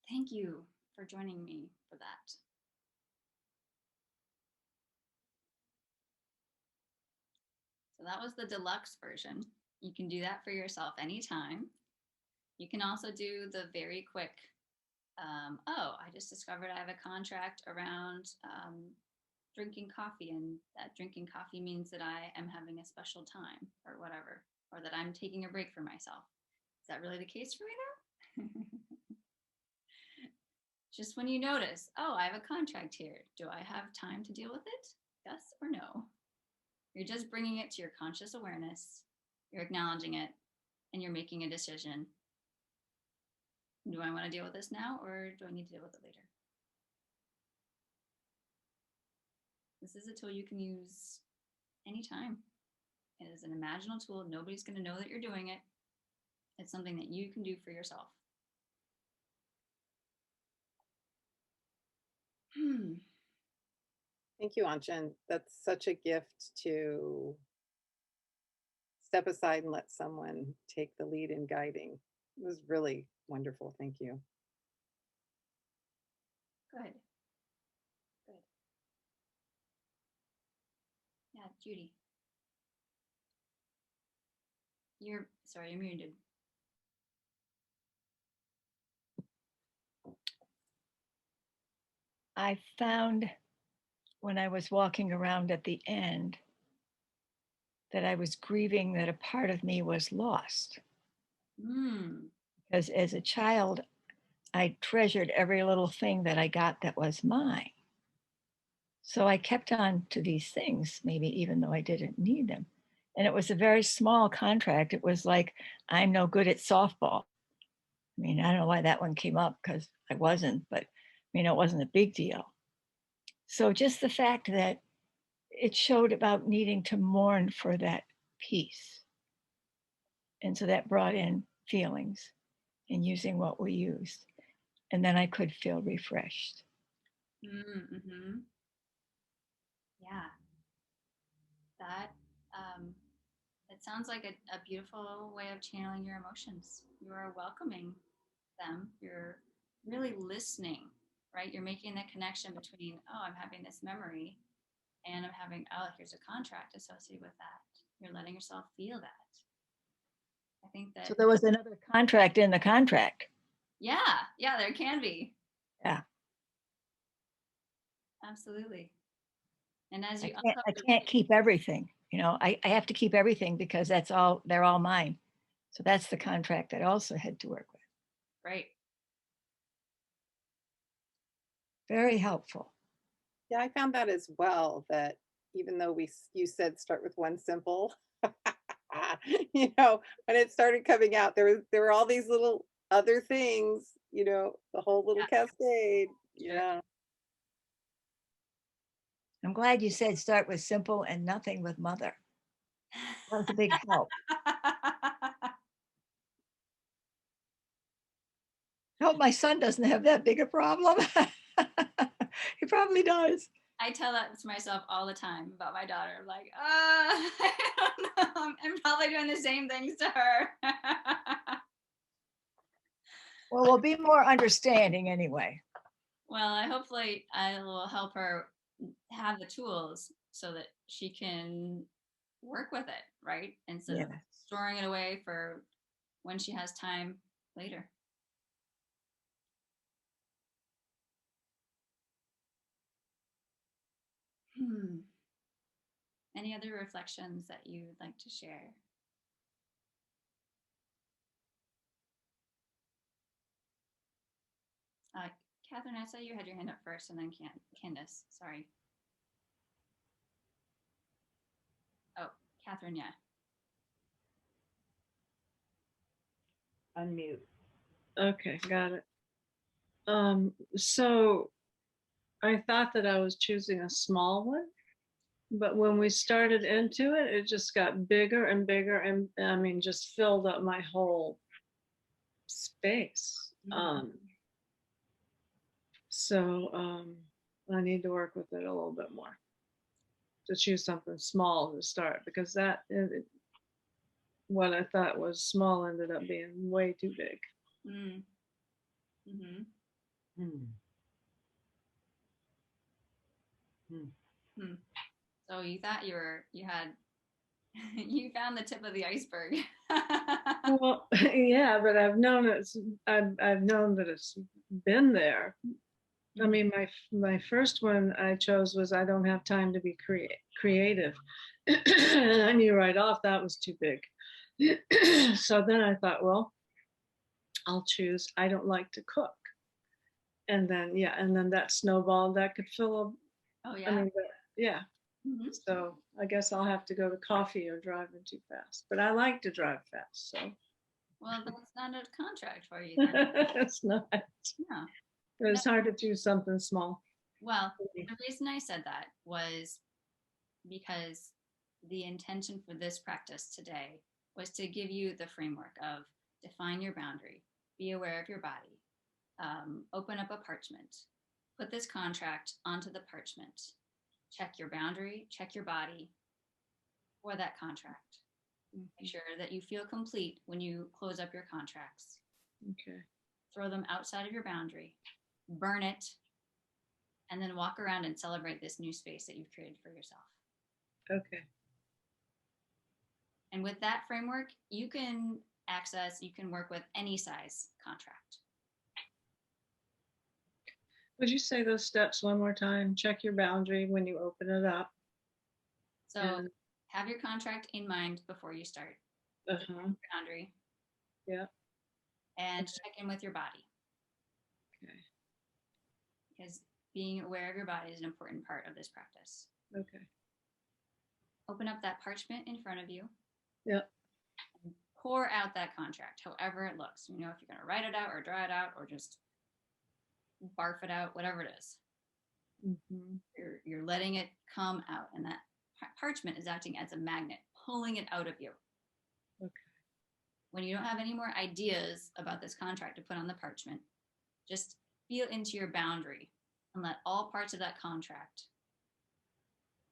Thank you for joining me for that. So that was the deluxe version. You can do that for yourself anytime. You can also do the very quick, oh, I just discovered I have a contract around drinking coffee, and that drinking coffee means that I am having a special time or whatever. or that I'm taking a break for myself. Is that really the case for me though? Just when you notice, oh, I have a contract here. Do I have time to deal with it? Yes or no? You're just bringing it to your conscious awareness. You're acknowledging it and you're making a decision. Do I want to deal with this now or do I need to deal with it later? This is a tool you can use anytime. It is an imaginal tool. Nobody's going to know that you're doing it. It's something that you can do for yourself. Thank you, Anshin. That's such a gift to step aside and let someone take the lead in guiding. It was really wonderful. Thank you. Good. Good. Yeah, Judy. You're muted. I found when I was walking around at the end that I was grieving that a part of me was lost. Because as a child, I treasured every little thing that I got that was mine. So I kept on to these things, maybe even though I didn't need them. And it was a very small contract. It was like, I'm no good at softball. I mean, I don't know why that one came up because I wasn't, but I mean, it wasn't a big deal. So just the fact that it showed about needing to mourn for that peace. And so that brought in feelings and using what we used. And then I could feel refreshed. Mm-hmm. Yeah. That, it sounds like a beautiful way of channeling your emotions. You are welcoming them. You're really listening, right? You're making the connection between, oh, I'm having this memory and I'm having, oh, here's a contract associated with that. You're letting yourself feel that. I think that. So there was another contract in the contract. Yeah, there can be. Yeah. Absolutely. And as you I can't keep everything, you know, I have to keep everything because they're all mine. So that's the contract that I also had to work with. Right. Very helpful. Yeah, I found that as well, that even though you said start with one simple, you know, when it started coming out, there were all these little other things, you know, the whole little cascade. Yeah. I'm glad you said start with simple and nothing with mother. That was a big help. I hope my son doesn't have that big a problem. He probably does. I tell that to myself all the time about my daughter. I'm like, I don't know. I'm probably doing the same things to her. Well, we'll be more understanding anyway. Well, hopefully I will help her have the tools so that she can work with it, right? Instead of storing it away for when she has time later. Any other reflections that you would like to share? Catherine, I saw you had your hand up first and then Candace, sorry. Oh, Catherine, yeah. Unmute. Okay, got it. So I thought that I was choosing a small one, but when we started into it, it just got bigger and bigger, and I mean, just filled up my whole space. So I need to work with it a little bit more, to choose something small to start, because what I thought was small ended up being way too big. So you thought you had you found the tip of the iceberg. Well, yeah, but I've known that it's been there. I mean, my first one I chose was I don't have time to be creative. And I knew right off that was too big. So then I thought, well, I'll choose I don't like to cook. And then, yeah, and then that snowballed. That could fill Oh, a, I yeah. mean, yeah. Mhm. So I guess I'll have to go to coffee or driving too fast. But I like to drive fast, so Well, that's not a contract for you then. it's not. Yeah. It's hard to choose something small. Well, the reason I said that was because the intention for this practice today was to give you the framework of define your boundary, be aware of your body, open up a parchment, put this contract onto the parchment, check your boundary, check your body for that contract. Make sure that you feel complete when you close up your contracts. Okay. Throw them outside of your boundary, burn it, and then walk around and celebrate this new space that you've created for yourself. Okay. And with that framework, you can work with any size contract. Would you say those steps one more time? Check your boundary when you open it up. So And- have your contract in mind before you start. Uh-huh. Boundary. Yeah. And check in with your body. Okay. Because being aware of your body is an important part of this practice. Okay. Open up that parchment in front of you. Yeah. And pour out that contract, however it looks. You know, if you're going to write it out or draw it out or just barf it out, whatever it is. Mm-hmm. You're letting it come out, and that parchment is acting as a magnet, pulling it out of you. Okay. When you don't have any more ideas about this contract to put on the parchment, just feel into your boundary and let all parts of that contract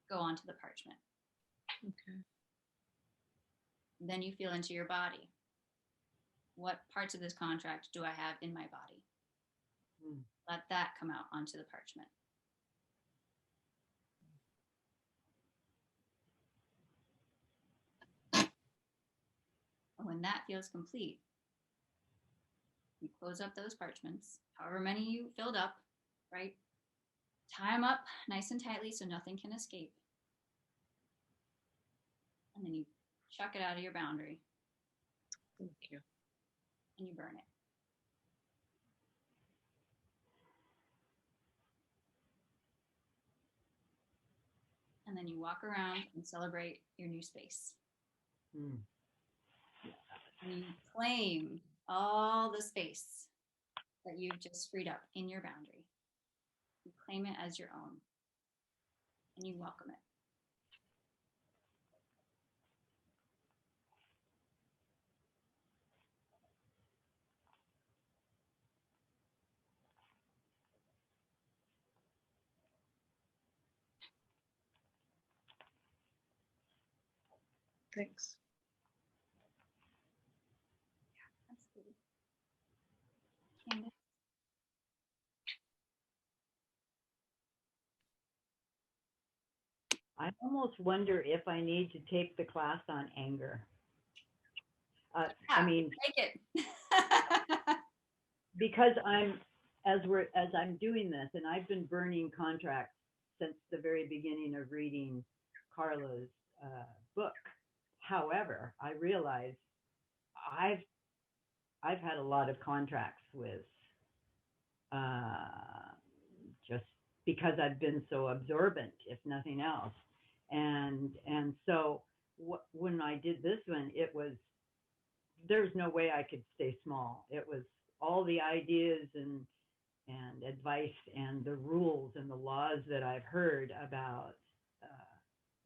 go onto the parchment. Okay. Then you feel into your body. What parts of this contract do I have in my body? Let that come out onto the parchment. And when that feels complete, you close up those parchments, however many you filled up, right? Tie them up nice and tightly so nothing can escape. And then you chuck it out of your boundary. Thank you. And you burn it. And then you walk around and celebrate your new space. Mm. And you claim all the space that you've just freed up in your boundary. You claim it as your own. And you welcome it. Thanks. Absolutely. Candace? I almost wonder if I need to take the class on anger. I mean, Take it. because as I'm doing this, and I've been burning contracts since the very beginning of reading Carla's book. However, I realize I've had a lot of contracts with just because I've been so absorbent, if nothing else. And so when I did this one, there's no way I could stay small. It was all the ideas and advice and the rules and the laws that I've heard about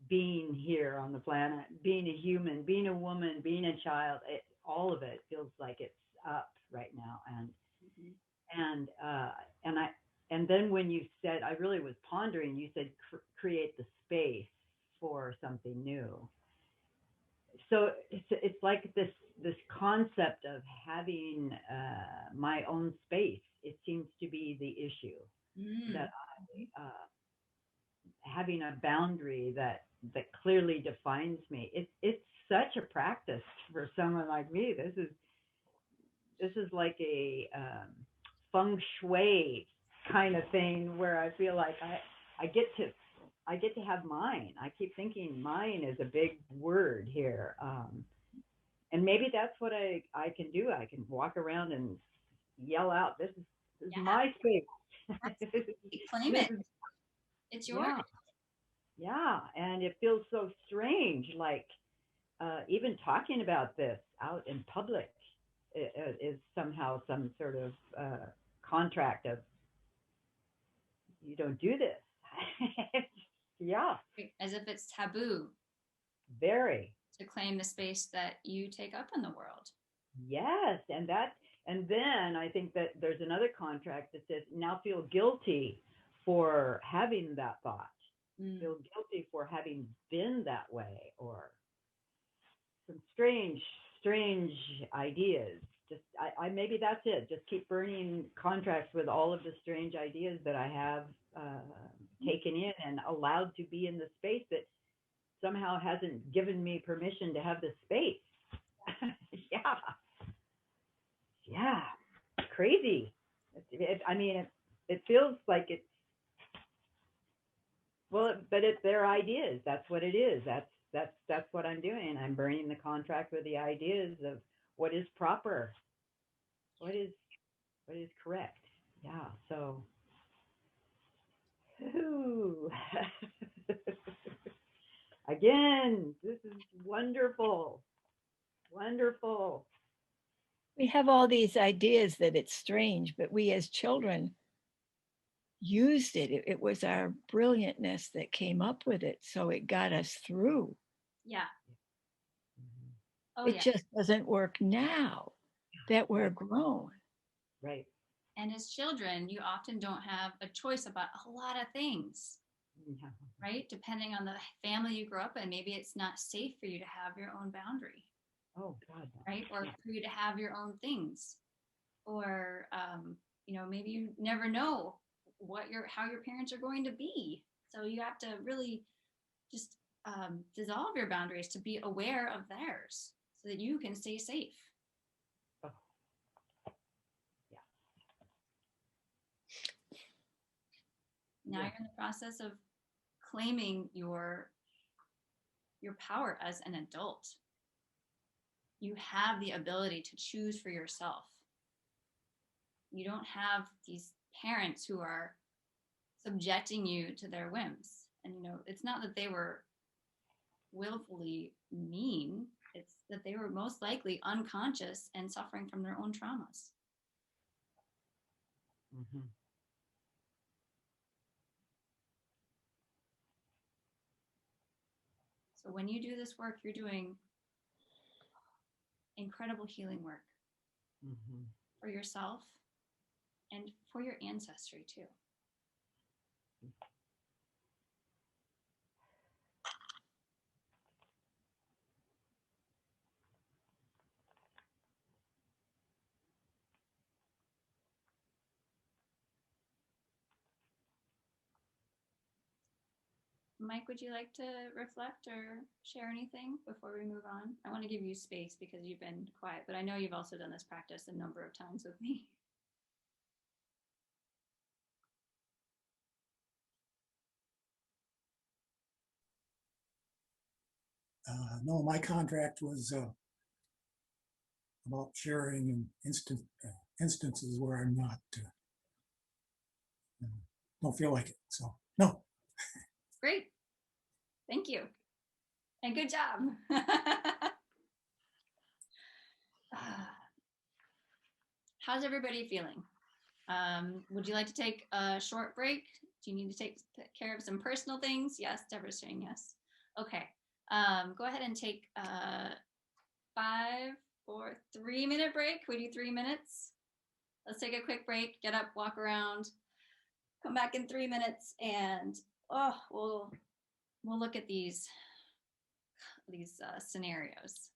being here on the planet, being a human, being a woman, being a child. All of it feels like it's up right now. And then when you said, I really was pondering, you said create the space for something new. So it's like this concept of having my own space. It seems to be the issue, that having a boundary that clearly defines me. It's such a practice for someone like me. This is like a feng shui kind of thing where I feel like I get to have mine. I keep thinking mine is a big word here. And maybe that's what I can do. I can walk around and yell out, this is Yeah. my space. Claim This it. is- It's yours. yeah, yeah. And it feels so strange, like even talking about this out in public is somehow some sort of contract of you don't do this. Yeah, As if it's taboo very. to claim the space that you take up in the world. Yes, and then I think that there's another contract that says now feel guilty for having that thought. Mm. Feel guilty for having been that way, or some strange ideas. Just I maybe that's it. Just keep burning contracts with all of the strange ideas that I have taken in and allowed to be in the space that somehow hasn't given me permission to have the space. Yeah. Yeah. Crazy. I mean, it feels like it's, well, but it's their ideas. That's what it is. That's what I'm doing. I'm burning the contract with the ideas of what is proper, what is correct. Yeah. So, ooh. Again, this is wonderful. Wonderful. We have all these ideas that it's strange, but we as children used it. It was our brilliantness that came up with it. So it got us through. Yeah. Oh, It yeah. just doesn't work now that we're Right. grown. Right. And as children, you often don't have a choice about a lot of things, Yeah. right? Depending on the family you grew up in, maybe it's not safe for you to have your own boundary, Oh God. No. right? Or Yeah. for you to have your own things. Or, maybe you never know how your parents are going to be. So you have to really just dissolve your boundaries to be aware of theirs so that you can stay safe. Oh. Yeah. Now Yeah. you're in the process of claiming your power as an adult. You have the ability to choose for yourself. You don't have these parents who are subjecting you to their whims. And it's not that they were willfully mean, it's that they were most likely unconscious and suffering from their own traumas. Mm-hmm. So when you do this work, you're doing incredible healing work Mm-hmm. for yourself and for your ancestry too. Mike, would you like to reflect or share anything before we move on? I want to give you space because you've been quiet, but I know you've also done this practice a number of times with me. No, my contract was about sharing in instances where I'm not, don't feel like it. So, no. Great. Thank you. And good job. How's everybody feeling? Would you like to take a short break? Do you need to take care of some personal things? Yes, Deborah's saying yes. Okay. Go ahead and take 5, 4, 3-minute break. We do 3 minutes. Let's take a quick break, get up, walk around, come back in 3 minutes, and we'll look at these scenarios.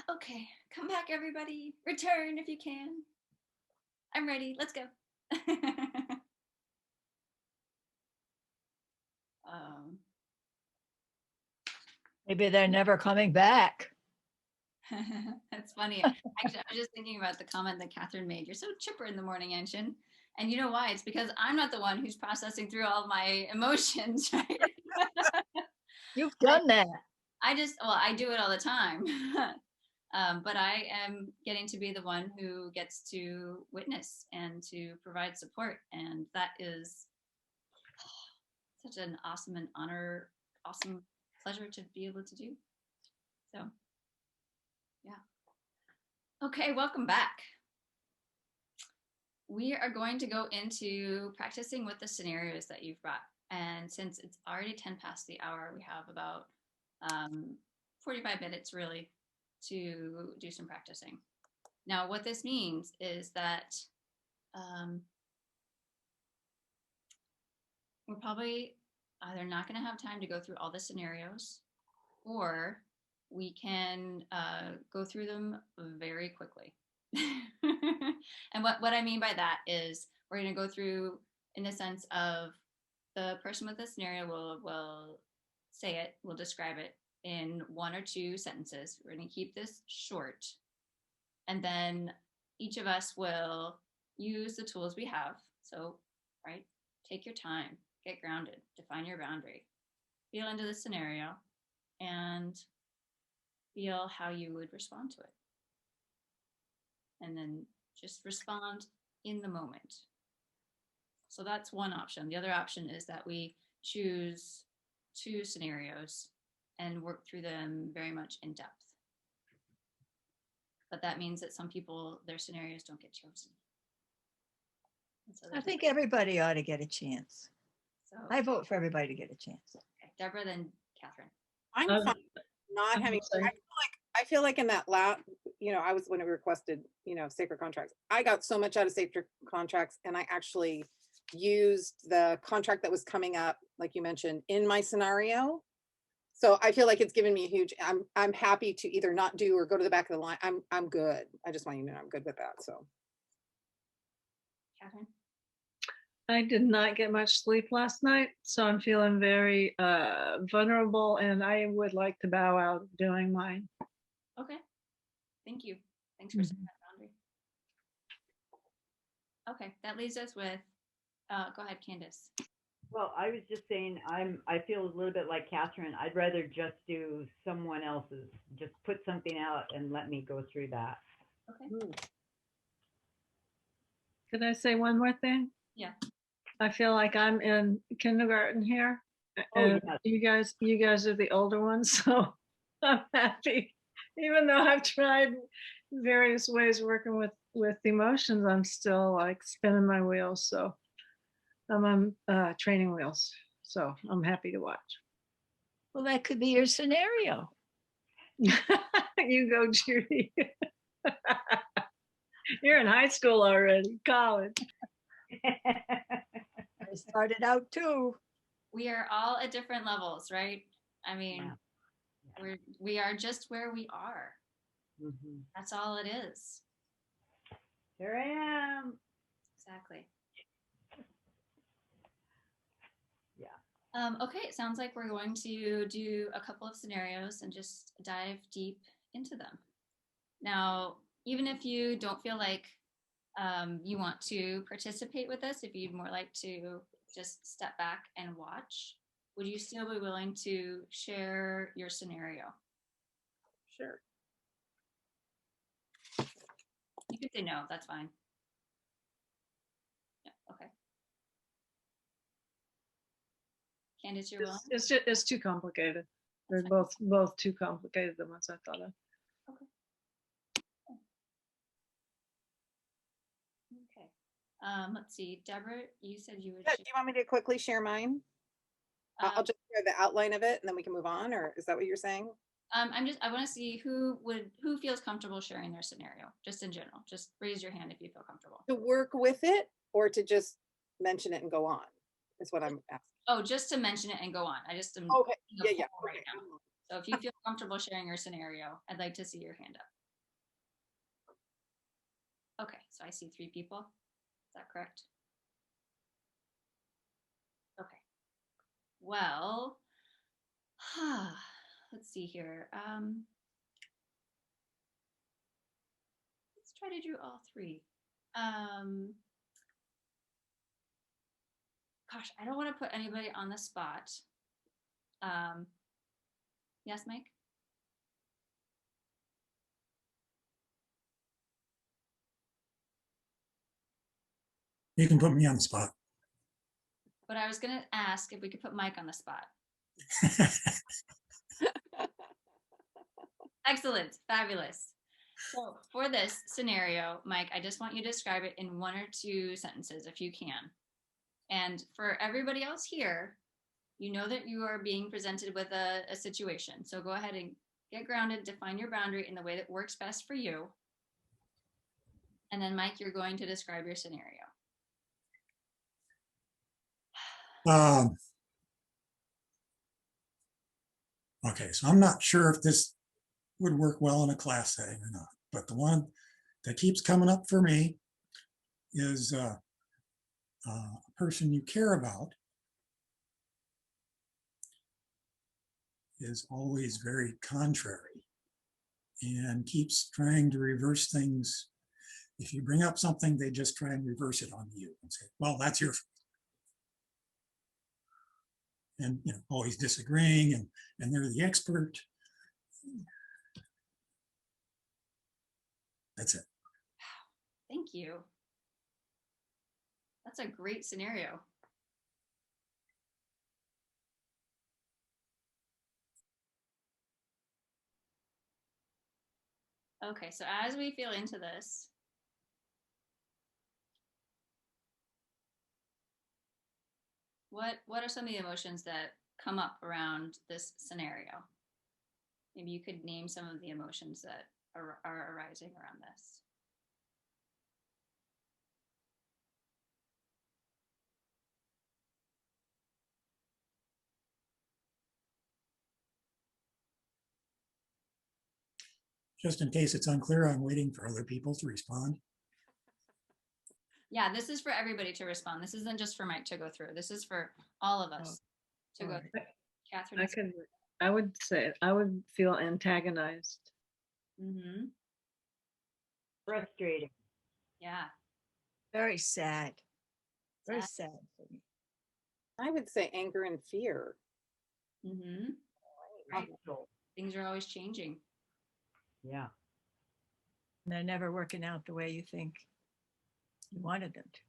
Okay, come back, everybody. Return if you can. I'm ready. Let's go. um, Maybe they're never coming back. that's funny. Actually, I was just thinking about the comment that Catherine made. You're so chipper in the morning, Anshin. And you know why? It's because I'm not the one who's processing through all of my emotions, right? You've done that. Well, I do it all the time. But I am getting to be the one who gets to witness and to provide support. And that is such an awesome and awesome pleasure to be able to do. So, yeah. Okay, welcome back. We are going to go into practicing with the scenarios that you've brought. And since it's already 10 past the hour, we have about 45 minutes really to do some practicing. Now, what this means is that we're probably either not going to have time to go through all the scenarios, or we can go through them very quickly. And what I mean by that is we're going to go through in the sense of the person with the scenario will say it, will describe it in 1 or 2 sentences. We're going to keep this short. And then each of us will use the tools we have. So, right, take your time, get grounded, define your boundary, feel into the scenario, and feel how you would respond to it. And then just respond in the moment. So that's one option. The other option is that we choose 2 scenarios and work through them very much in depth. But that means that some people, their scenarios don't get chosen. So I think everybody ought to get a chance. so. I vote for everybody to get a chance. Okay, Deborah, then Catherine. I'm Um, fine not I'm having, sorry. I feel like in that last, I was when we requested, sacred contracts. I got so much out of sacred contracts, and I actually used the contract that was coming up, like you mentioned, in my scenario. So I feel like it's given me a huge, I'm happy to either not do or go to the back of the line. I'm good. I just want you to know I'm good with that. So Catherine? I did not get much sleep last night, so I'm feeling very vulnerable, and I would like to bow out of doing mine. Okay. Thank you. Thanks for setting that boundary. Okay, that leaves us with, go ahead, Candace. Well, I was just saying, I feel a little bit like Catherine. I'd rather just do someone else's, just put something out and let me go through that. Okay. Could I say one more thing? Yeah. I feel like I'm in kindergarten here. Oh, And yes. you guys are the older ones, so I'm happy. Even though I've tried various ways working with emotions, I'm still like spinning my wheels. So I'm on training wheels. So I'm happy to watch. Well, that could be your scenario. You go, Judy. You're in high school already, college. I started out too. We are all at different levels, right? I mean, Yeah. we are just where we are. Mhm. That's all it is. Here I am. Exactly. Okay, it sounds like we're going to do a couple of scenarios and just dive deep into them. Now, even if you don't feel like you want to participate with this, if you'd more like to just step back and watch, would you still be willing to share your scenario? Sure. You could say no, that's fine. Yeah, okay. Candace, you're willing? It's too complicated. They're That's both too complicated the ones I thought of. Okay. Let's see, Deborah, you said you would. Yeah, do you want me to quickly share mine? I'll just share the outline of it and then we can move on, or is that what you're saying? I want to see who feels comfortable sharing their scenario, just in general. Just raise your hand if you feel comfortable. To work with it or to just mention it and go on is what I'm asking. Oh, just to mention it and go on. I just am Okay, in a yeah. poll right now. So if you feel comfortable sharing your scenario, I'd like to see your hand up. Okay, so I see 3 people. Is that correct? Okay. Well, let's see here. Let's try to do all 3. Gosh, I don't want to put anybody on the spot. Yes, Mike? You can put me on the spot. But I was going to ask if we could put Mike on the spot. Excellent. Fabulous. So for this scenario, Mike, I just want you to describe it in 1 or 2 sentences if you can. And for everybody else here, you know that you are being presented with a situation. So go ahead and get grounded, define your boundary in the way that works best for you. And then Mike, you're going to describe your scenario. Okay, so I'm not sure if this would work well in a class setting or not, but the one that keeps coming up for me is a person you care about is always very contrary and keeps trying to reverse things. If you bring up something, they just try and reverse it on you and say, well, that's your fault. And always disagreeing, and they're the expert. That's it. Thank you. That's a great scenario. Okay, so as we feel into this, what are some of the emotions that come up around this scenario? Maybe you could name some of the emotions that are arising around this. Just in case it's unclear, I'm waiting for other people to respond. Yeah, this is for everybody to respond. This isn't just for Mike to go through. This is for all of us to go through. Catherine. I would say I would feel antagonized. Mm-hmm. Frustrating. Yeah. Very sad. Very sad for me. I would say anger and fear. Mm-hmm. Right. Things are always changing. Yeah. And they're never working out the way you think you wanted them to.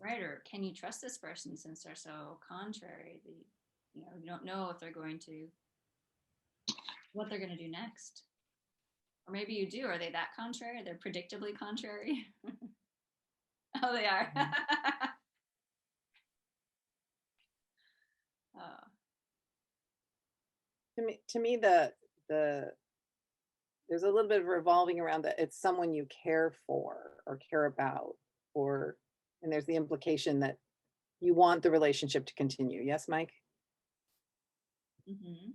Right, or can you trust this person since they're so contrary? You don't know if they're going to, what they're going to do next. Or maybe you do. Are they that contrary? They're predictably contrary. Oh, they are. To me, there's a little bit of revolving around that it's someone you care for or care about, and there's the implication that you want the relationship to continue. Yes, Mike? Mm-hmm.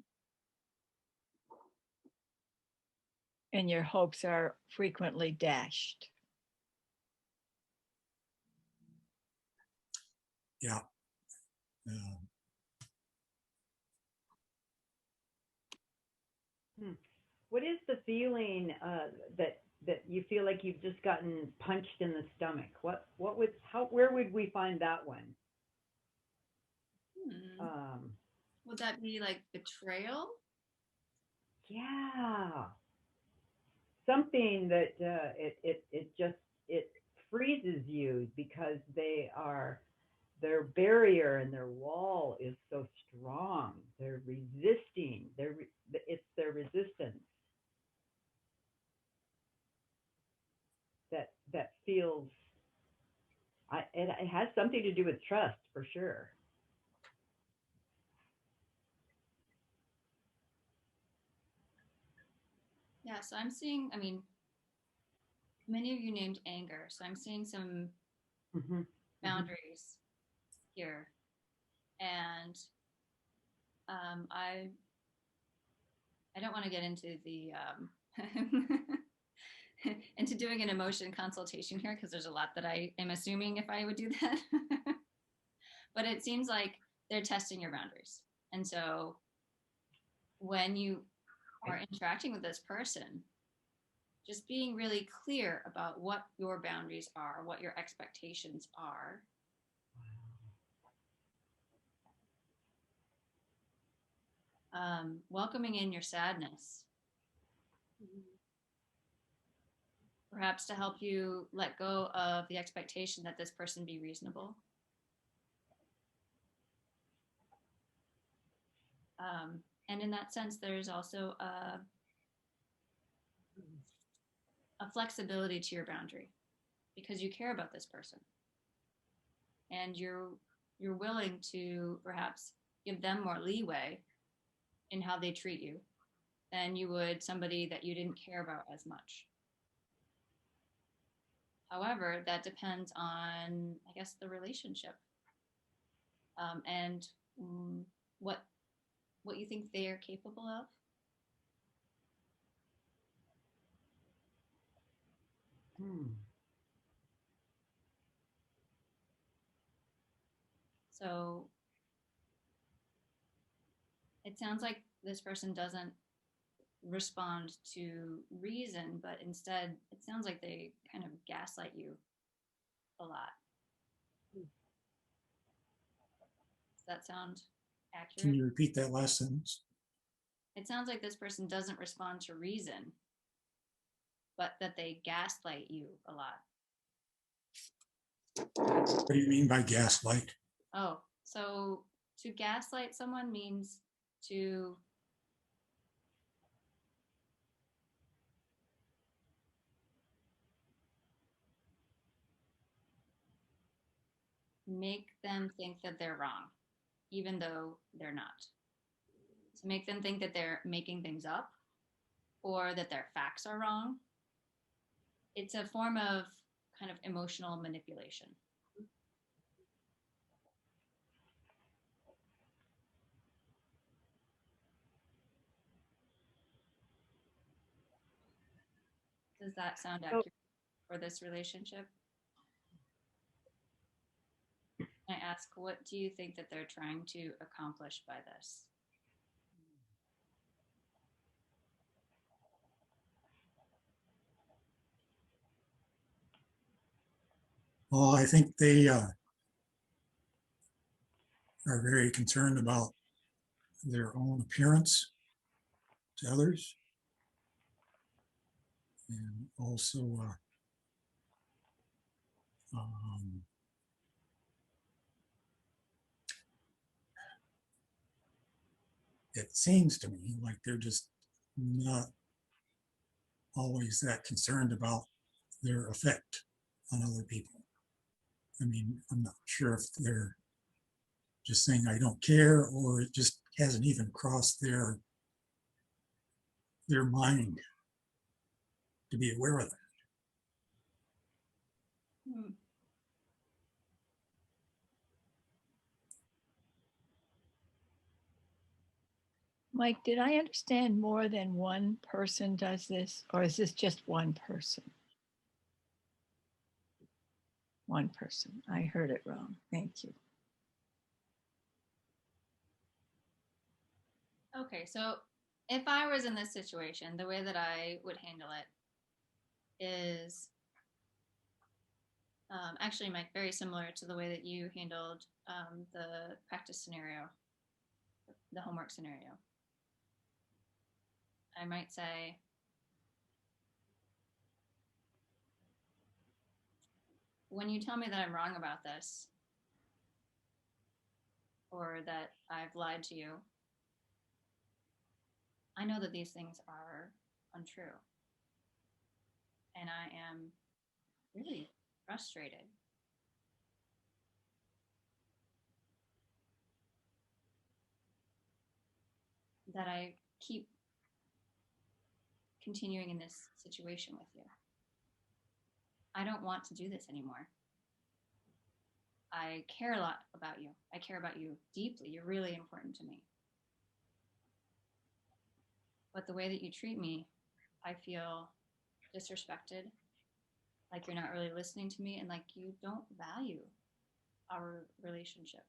And your hopes are frequently dashed. Yeah. what is the feeling that you feel like you've just gotten punched in the stomach? Where would we find that one? Um, Would that be like betrayal? yeah, something that it freezes you because their barrier and their wall is so strong. They're resisting. It's their resistance that feels. It has something to do with trust for sure. Yeah, so I'm seeing, I mean, many of you named anger, so I'm seeing some Mm-hmm. boundaries here. And I don't want to get into the into doing an emotion consultation here because there's a lot that I am assuming if I would do that. But it seems like they're testing your boundaries. And so when you are interacting with this person, just being really clear about what your boundaries are, what your expectations are. Welcoming in your sadness, perhaps to help you let go of the expectation that this person be reasonable. And in that sense, there's also a flexibility to your boundary because you care about this person and you're willing to perhaps give them more leeway in how they treat you than you would somebody that you didn't care about as much. However, that depends on, I guess, the relationship and what you think they are capable of. So it sounds like this person doesn't respond to reason, but instead it sounds like they kind of gaslight you a lot. Does that sound Can accurate? you repeat that last sentence? It sounds like this person doesn't respond to reason, but that they gaslight you a lot. What do you mean by gaslight? Oh, so to gaslight someone means to make them think that they're wrong, even though they're not. To make them think that they're making things up or that their facts are wrong. It's a form of kind of emotional manipulation. Does that sound accurate for this relationship? I ask, what do you think that they're trying to accomplish by this? Well, I think they are very concerned about their own appearance to others. And also it seems to me like they're just not always that concerned about their effect on other people. I mean, I'm not sure if they're just saying I don't care or it just hasn't even crossed their mind to be aware of that. Mike, did I understand more than one person does this, or is this just one person? One person. I heard it wrong. Thank you. Okay, so if I was in this situation, the way that I would handle it is actually, Mike, very similar to the way that you handled the practice scenario, the homework scenario. I might say, when you tell me that I'm wrong about this, or that I've lied to you, I know that these things are untrue. And I am really frustrated. That I keep continuing in this situation with you. I don't want to do this anymore. I care a lot about you. I care about you deeply. You're really important to me. But the way that you treat me, I feel disrespected, like you're not really listening to me, and like you don't value our relationship.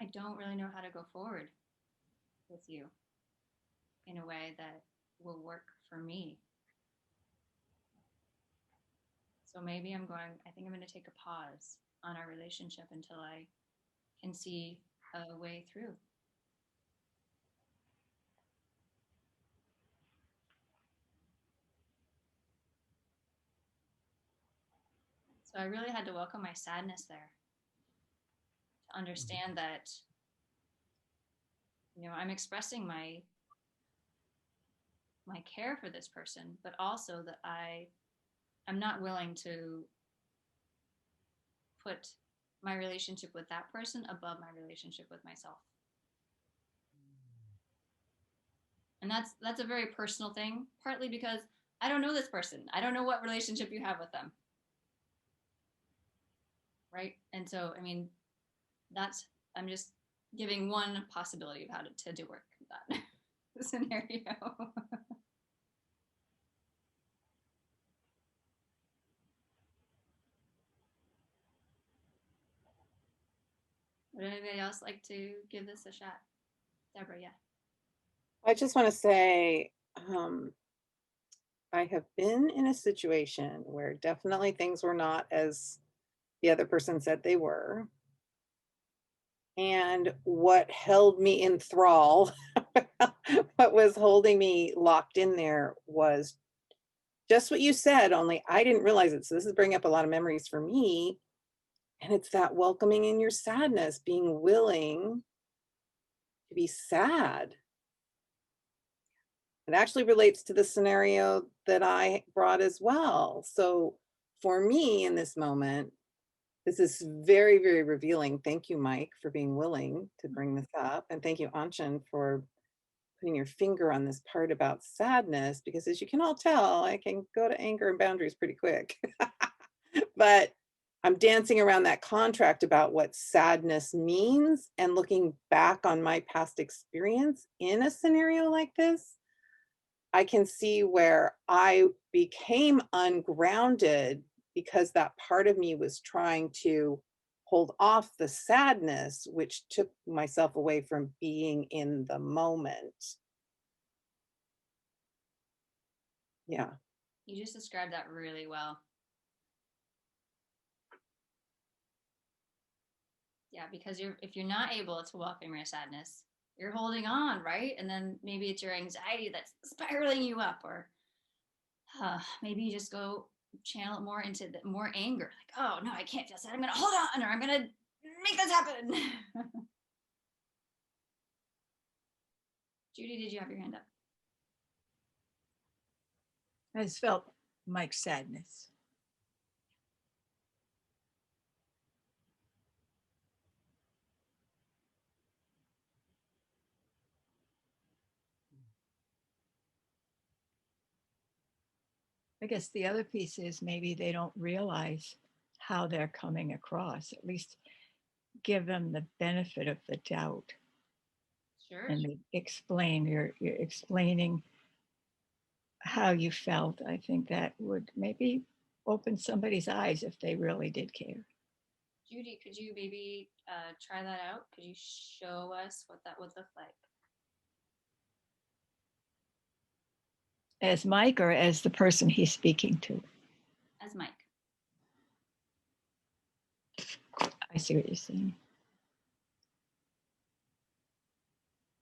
I don't really know how to go forward with you in a way that will work for me. So maybe I think I'm going to take a pause on our relationship until I can see a way through. So I really had to welcome my sadness there, to understand that, I'm expressing my care for this person, but also that I'm not willing to put my relationship with that person above my relationship with myself. And that's a very personal thing, partly because I don't know this person. I don't know what relationship you have with them. Right? And so, I'm just giving one possibility of how to work that scenario. Would anybody else like to give this a shot? Deborah, yeah. I just want to say, I have been in a situation where definitely things were not as the other person said they were. And what held me in thrall, what was holding me locked in there was just what you said, only I didn't realize it. So this is bringing up a lot of memories for me. And it's that welcoming in your sadness, being willing to be sad. It actually relates to the scenario that I brought as well. So for me in this moment, this is very, very revealing. Thank you, Mike, for being willing to bring this up. And thank you, Anshin, for putting your finger on this part about sadness, because as you can all tell, I can go to anger and boundaries pretty quick. But I'm dancing around that contract about what sadness means and looking back on my past experience in a scenario like this. I can see where I became ungrounded because that part of me was trying to hold off the sadness, which took myself away from being in the moment. Yeah. You just described that really well. Yeah, because if you're not able to welcome your sadness, you're holding on, right? And then maybe it's your anxiety that's spiraling you up, or maybe you just go channel it more into more anger. Like, oh no, I can't feel sad. I'm gonna hold on, or I'm gonna make this happen. Judy, did you have your hand up? I just felt Mike's sadness. I guess the other piece is maybe they don't realize how they're coming across. At least give them the benefit of the doubt. Sure. And they explain, you're explaining how you felt. I think that would maybe open somebody's eyes if they really did care. Judy, could you maybe try that out? Could you show us what that would look like? As Mike or as the person he's speaking to? As Mike. I see what you're saying.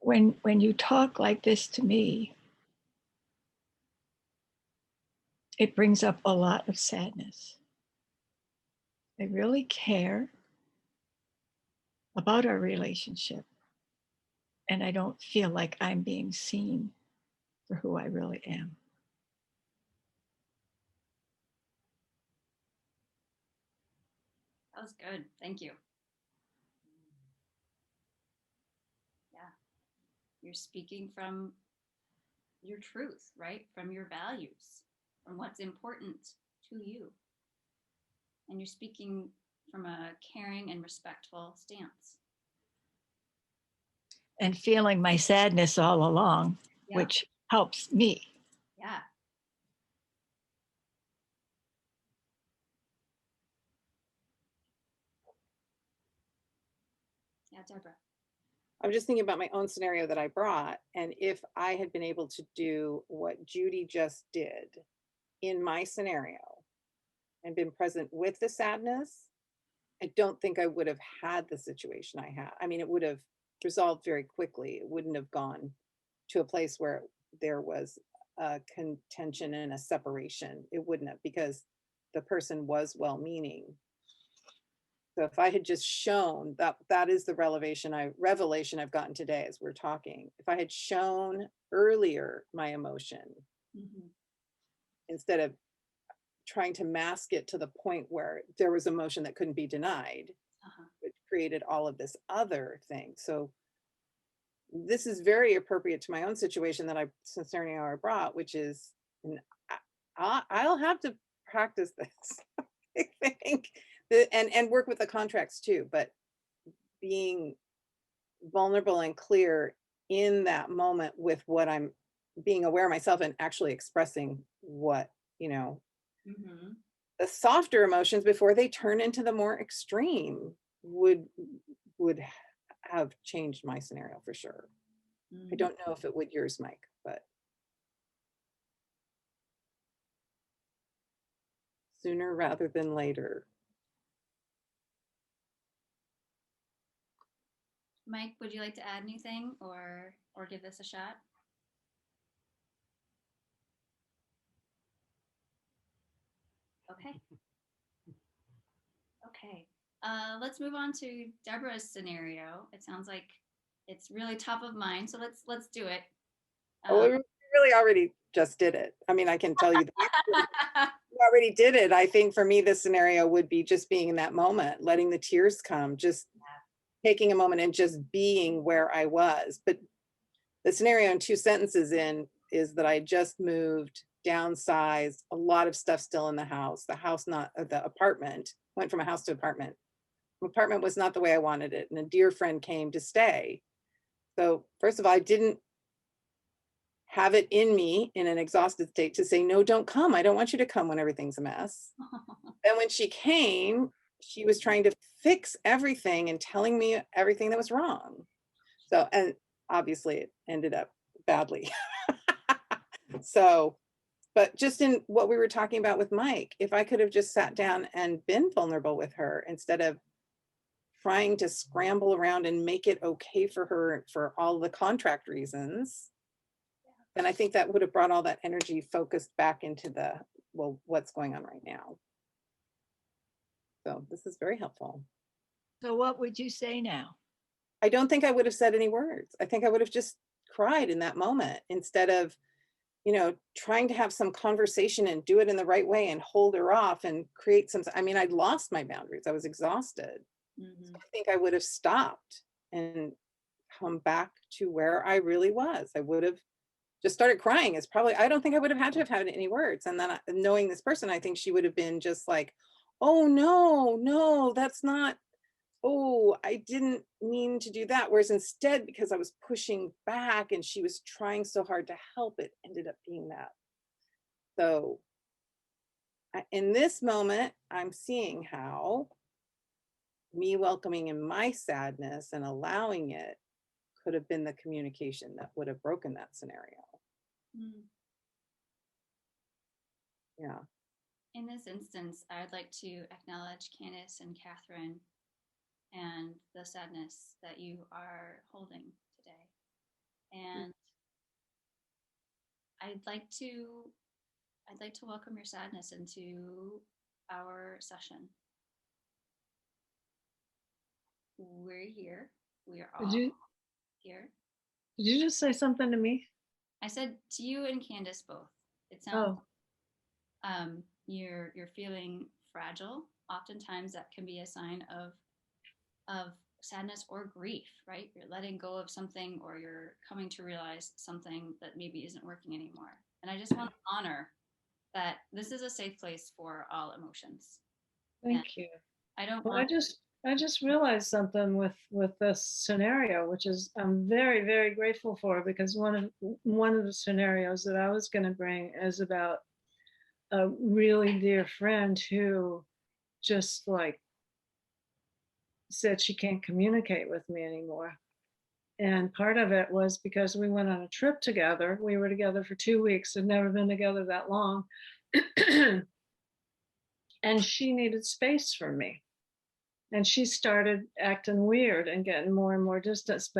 When you talk like this to me, it brings up a lot of sadness. I really care about our relationship, and I don't feel like I'm being seen for who I really am. That was good. Thank you. Yeah. You're speaking from your truth, right? From your values, from what's important to you. And you're speaking from a caring and respectful stance. And feeling my sadness all along, Yeah. which helps me. Yeah. Yeah, Deborah. I'm just thinking about my own scenario that I brought. And if I had been able to do what Judy just did in my scenario and been present with the sadness, I don't think I would have had the situation I had. I mean, it would have resolved very quickly. It wouldn't have gone to a place where there was a contention and a separation. It wouldn't have, because the person was well-meaning. So if I had just shown that, that is the revelation I've gotten today as we're talking. If I had shown earlier my emotion, Mm-hmm. instead of trying to mask it to the point where there was emotion that couldn't be denied, Uh-huh. which created all of this other thing. So this is very appropriate to my own situation that scenario I brought, which is, and I'll have to practice this, I think, and work with the contracts too, but being vulnerable and clear in that moment with what I'm being aware of myself and actually expressing what, Mm-hmm. the softer emotions before they turn into the more extreme would have changed my scenario for sure. I don't know if it would yours, Mike, but sooner rather than later. Mike, would you like to add anything or give this a shot? Okay. Okay. Let's move on to Deborah's scenario. It sounds like it's really top of mind, so let's do it. Oh, we really already just did it. I mean, I can tell you that we already did it. I think for me, this scenario would be just being in that moment, letting the tears come, just taking a moment and just being where I was. But the scenario in 2 sentences in is that I just moved, downsized, a lot of stuff still in the house, the apartment, went from a house to apartment. The apartment was not the way I wanted it. And a dear friend came to stay. So first of all, I didn't have it in me in an exhausted state to say, no, don't come. I don't want you to come when everything's a mess. And when she came, she was trying to fix everything and telling me everything that was wrong. So, and obviously it ended up badly. So, but just in what we were talking about with Mike, if I could have just sat down and been vulnerable with her instead of trying to scramble around and make it okay for her for all the contract reasons, then I think that would have brought all that energy focused back into well, what's going on right now. So this is very helpful. So what would you say now? I don't think I would have said any words. I think I would have just cried in that moment instead of, trying to have some conversation and do it in the right way and hold her off and create I mean, I'd lost my boundaries. I was exhausted. Mm-hmm. I think I would have stopped and come back to where I really was. I would have just started crying. I don't think I would have had any words. And then knowing this person, I think she would have been just like, oh, no, that's not, oh, I didn't mean to do that. Whereas instead, because I was pushing back and she was trying so hard to help, it ended up being that So in this moment, I'm seeing how me welcoming in my sadness and allowing it could have been the communication that would have broken that scenario. Mm. Yeah. In this instance, I'd like to acknowledge Candace and Catherine and the sadness that you are holding today. And I'd like to welcome your sadness into our session. We're here. We are all here. Did you just say something to me? I said to you and Candace both. It sounds Oh, you're feeling fragile. Oftentimes that can be a sign of sadness or grief, right? You're letting go of something or you're coming to realize something that maybe isn't working anymore. And I just want to honor that this is a safe place for all emotions. thank you. I don't Well, want I just realized something with this scenario, which is I'm very, very grateful for, because one of the scenarios that I was going to bring is about a really dear friend who just like said she can't communicate with me anymore. And part of it was because we went on a trip together. We were together for 2 weeks, had never been together that long. And she needed space from me. And she started acting weird and getting more and more distance.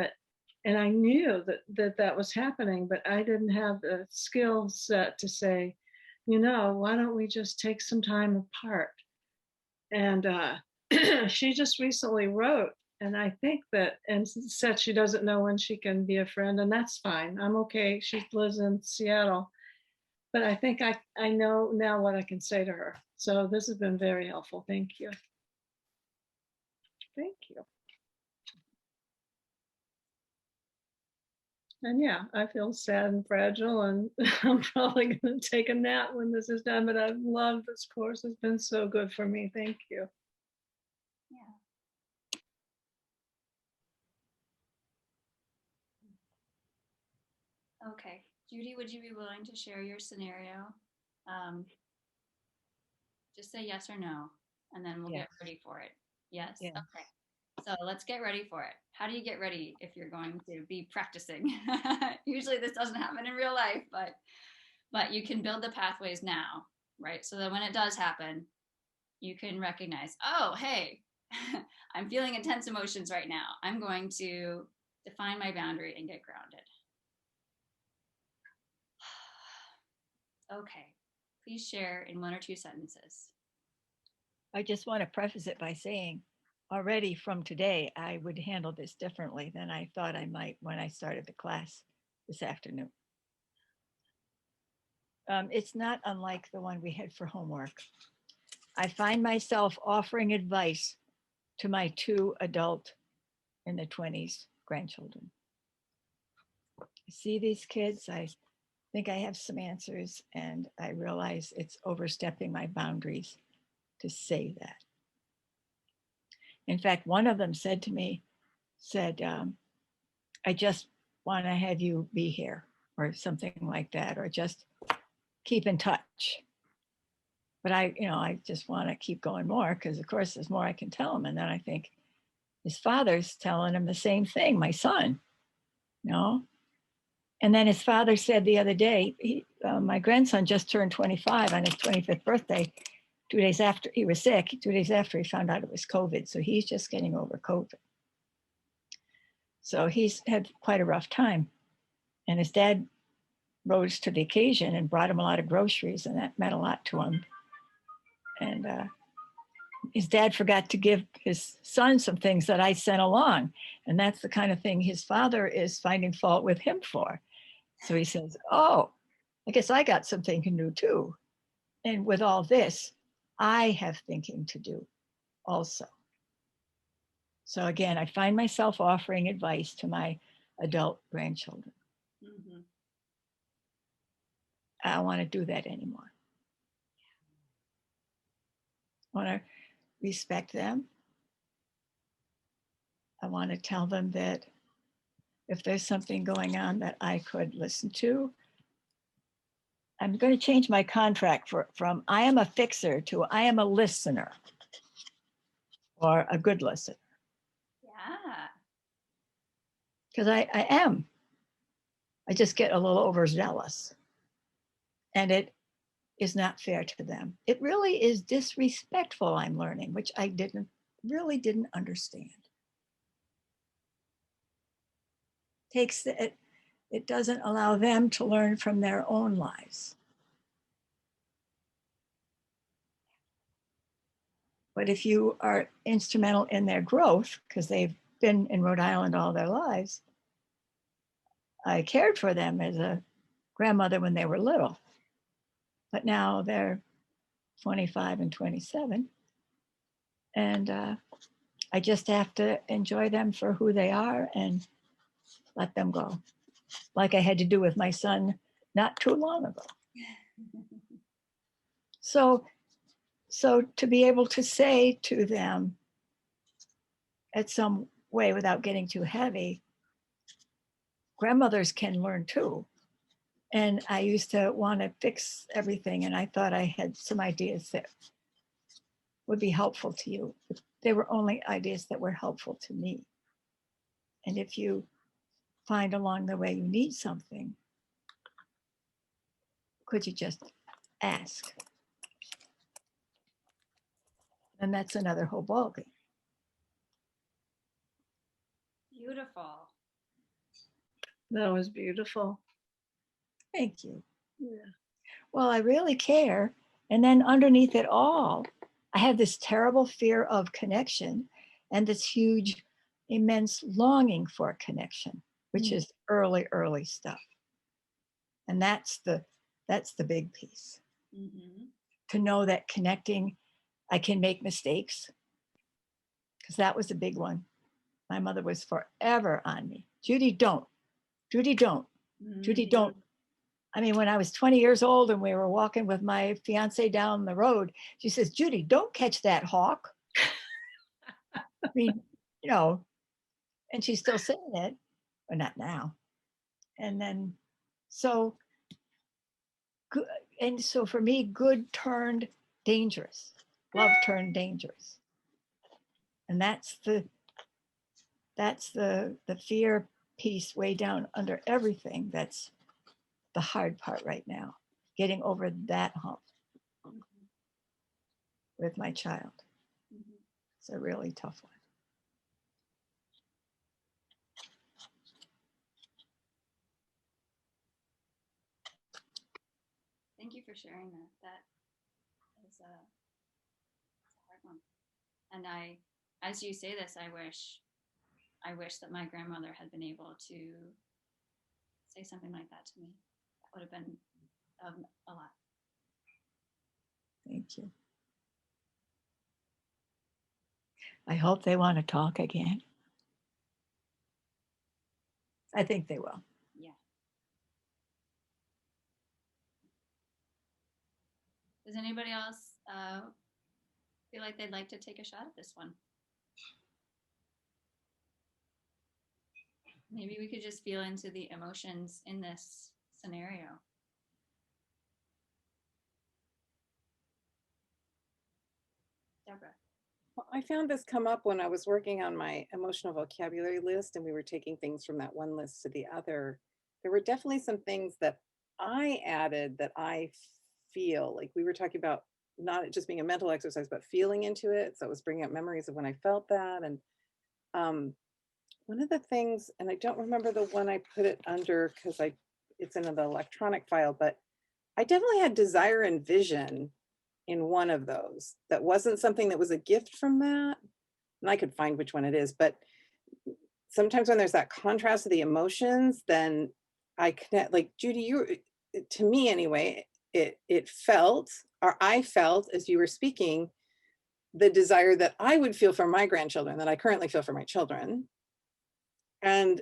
And I knew that was happening, but I didn't have the skill set to say, why don't we just take some time apart? And she just recently wrote, and I think and said she doesn't know when she can be a friend, and that's fine. I'm okay. She lives in Seattle. But I think I know now what I can say to her. So this has been very helpful. Thank you. Thank you. And yeah, I feel sad and fragile, and I'm probably going to take a nap when this is done, but I've loved this course. It's been so good for me. Thank you. Yeah. Okay. Judy, would you be willing to share your scenario? Just say yes or no, and then we'll get ready for it. Yes? Yeah. Okay. So let's get ready for it. How do you get ready if you're going to be practicing? Usually this doesn't happen in real life, but you can build the pathways now, right? So that when it does happen, you can recognize, oh, hey, I'm feeling intense emotions right now. I'm going to define my boundary and get grounded. Okay, please share in 1 or 2 sentences. I just want to preface it by saying already from today, I would handle this differently than I thought I might when I started the class this afternoon. It's not unlike the one we had for homework. I find myself offering advice to my 2 adult in the 20s grandchildren. I see these kids, I think I have some answers, and I realize it's overstepping my boundaries to say that. In fact, one of them said to me, I just want to have you be here, or something like that, or just keep in touch. But I just want to keep going more, because of course there's more I can tell him. And then I think his father's telling him the same thing, my son, And then his father said the other day, my grandson just turned 25 on his 25th birthday. 2 days after he was sick, 2 days after he found out it was COVID. So he's just getting over COVID. So he's had quite a rough time. And his dad rose to the occasion and brought him a lot of groceries, and that meant a lot to him. And his dad forgot to give his son some things that I sent along. And that's the kind of thing his father is finding fault with him for. So he says, oh, I guess I got something to do too. And with all this, I have thinking to do also. So again, I find myself offering advice to my adult grandchildren. Mm-hmm. I don't want to do that anymore. I want to respect them. I want to tell them that if there's something going on that I could listen to, I'm going to change my contract from I am a fixer to I am a listener, or a good listener, Yeah. because I am. I just get a little overzealous, and it is not fair to them. It really is disrespectful, I'm learning, which I really didn't understand. It doesn't allow them to learn from their own lives. But if you are instrumental in their growth, because they've been in Rhode Island all their lives, I cared for them as a grandmother when they were little, but now they're 25 and 27. And I just have to enjoy them for who they are and let them go, like I had to do with my son not too long ago. So to be able to say to them at some way, without getting too heavy, grandmothers can learn too. And I used to want to fix everything, and I thought I had some ideas that would be helpful to you. But they were only ideas that were helpful to me. And if you find along the way you need something, could you just ask? And that's another whole ballgame. Beautiful. That was beautiful. Thank you. Yeah. Well, I really care. And then underneath it all, I have this terrible fear of connection and this huge, immense longing for connection, which is early stuff. And that's the big piece. Mm-hmm. To know that connecting, I can make mistakes, because that was a big one. My mother was forever on me. Judy, don't. Judy, don't. Judy, don't. I mean, when I was 20 years old and we were walking with my fiance down the road, she says, Judy, don't catch that hawk. I mean, and she's still saying it, but not now. And then, so for me, good turned dangerous. Love turned dangerous. And that's the fear piece way down under everything. That's the hard part right now, getting over that hump with my child. Mm-hmm. It's a really tough one. Thank you for sharing that. That is a hard one. And as you say this, I wish that my grandmother had been able to say something like that to me. That would have been a lot. Thank you. I hope they want to talk again. I think they will. Yeah. Does anybody else feel like they'd like to take a shot at this one? Maybe we could just feel into the emotions in this scenario. Deborah. Well, I found this come up when I was working on my emotional vocabulary list and we were taking things from that one list to the other. There were definitely some things that I added that I feel like we were talking about not just being a mental exercise, but feeling into it. So it was bringing up memories of when I felt that. And one of the things, and I don't remember the one I put it under because it's in the electronic file, but I definitely had desire and vision in one of those. That wasn't something that was a gift from that. And I could find which one it is, but sometimes when there's that contrast of the emotions, then I connect, like Judy, to me anyway, I felt as you were speaking, the desire that I would feel for my grandchildren that I currently feel for my children. And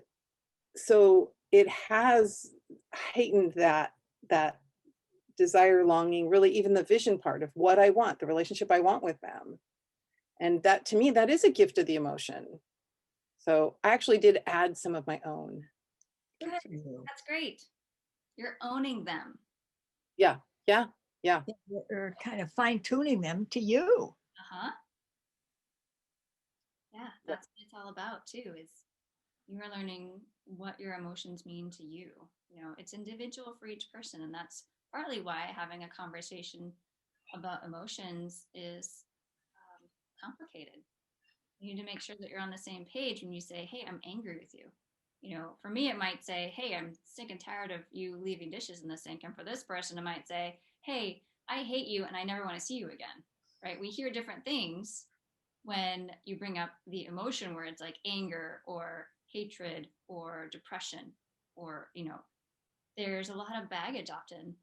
so it has heightened that desire, longing, really even the vision part of what I want, the relationship I want with them. And that, to me, that is a gift of the emotion. So I actually did add some of my own. Good for you. That's great. You're owning them. Yeah, yeah, yeah. Or kind of fine tuning them to you. Uh-huh. Yeah, that's what it's all about too, is you are learning what your emotions mean to you. You know, it's individual for each person, and that's partly why having a conversation about emotions is complicated. You need to make sure that you're on the same page when you say, hey, I'm angry with you. You know, for me, it might say, hey, I'm sick and tired of you leaving dishes in the sink. And for this person, it might say, hey, I hate you and I never want to see you again. Right? We hear different things when you bring up the emotion words like anger or hatred or depression, or, you know, there's a lot of baggage often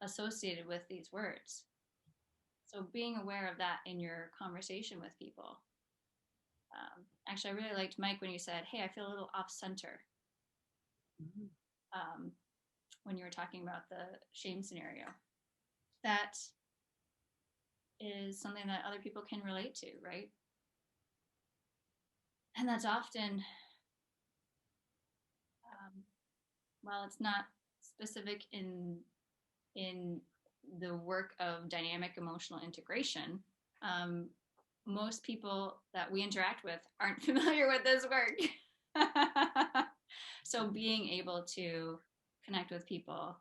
associated with these words. So being aware of that in your conversation with people. Actually, I really liked Mike when you said, hey, I feel a little off center, um, when you were talking about the shame scenario. That is something that other people can relate to, right? And that's often, while it's not specific in the work of dynamic emotional integration, um, most people that we interact with aren't familiar with this work. So being able to connect with people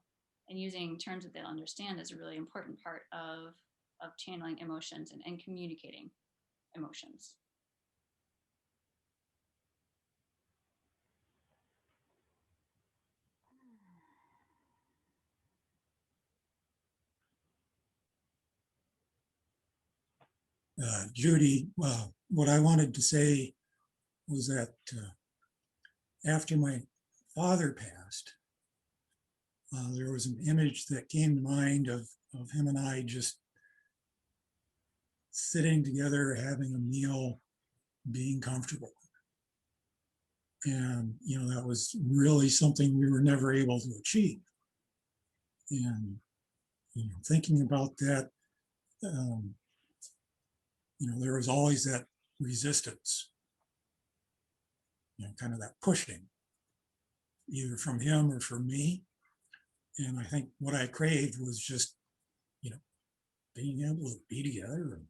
and using terms that they'll understand is a really important part of channeling emotions and communicating emotions. Judy, what I wanted to say was that after my father passed, there was an image that came to mind of him and I just sitting together, having a meal, being comfortable. And, you know, that was really something we were never able to achieve. And, you know, thinking about that, um, you know, there was always that resistance, you know, kind of that pushing, either from him or from me. And I think what I craved was just, you know, being able to be together and,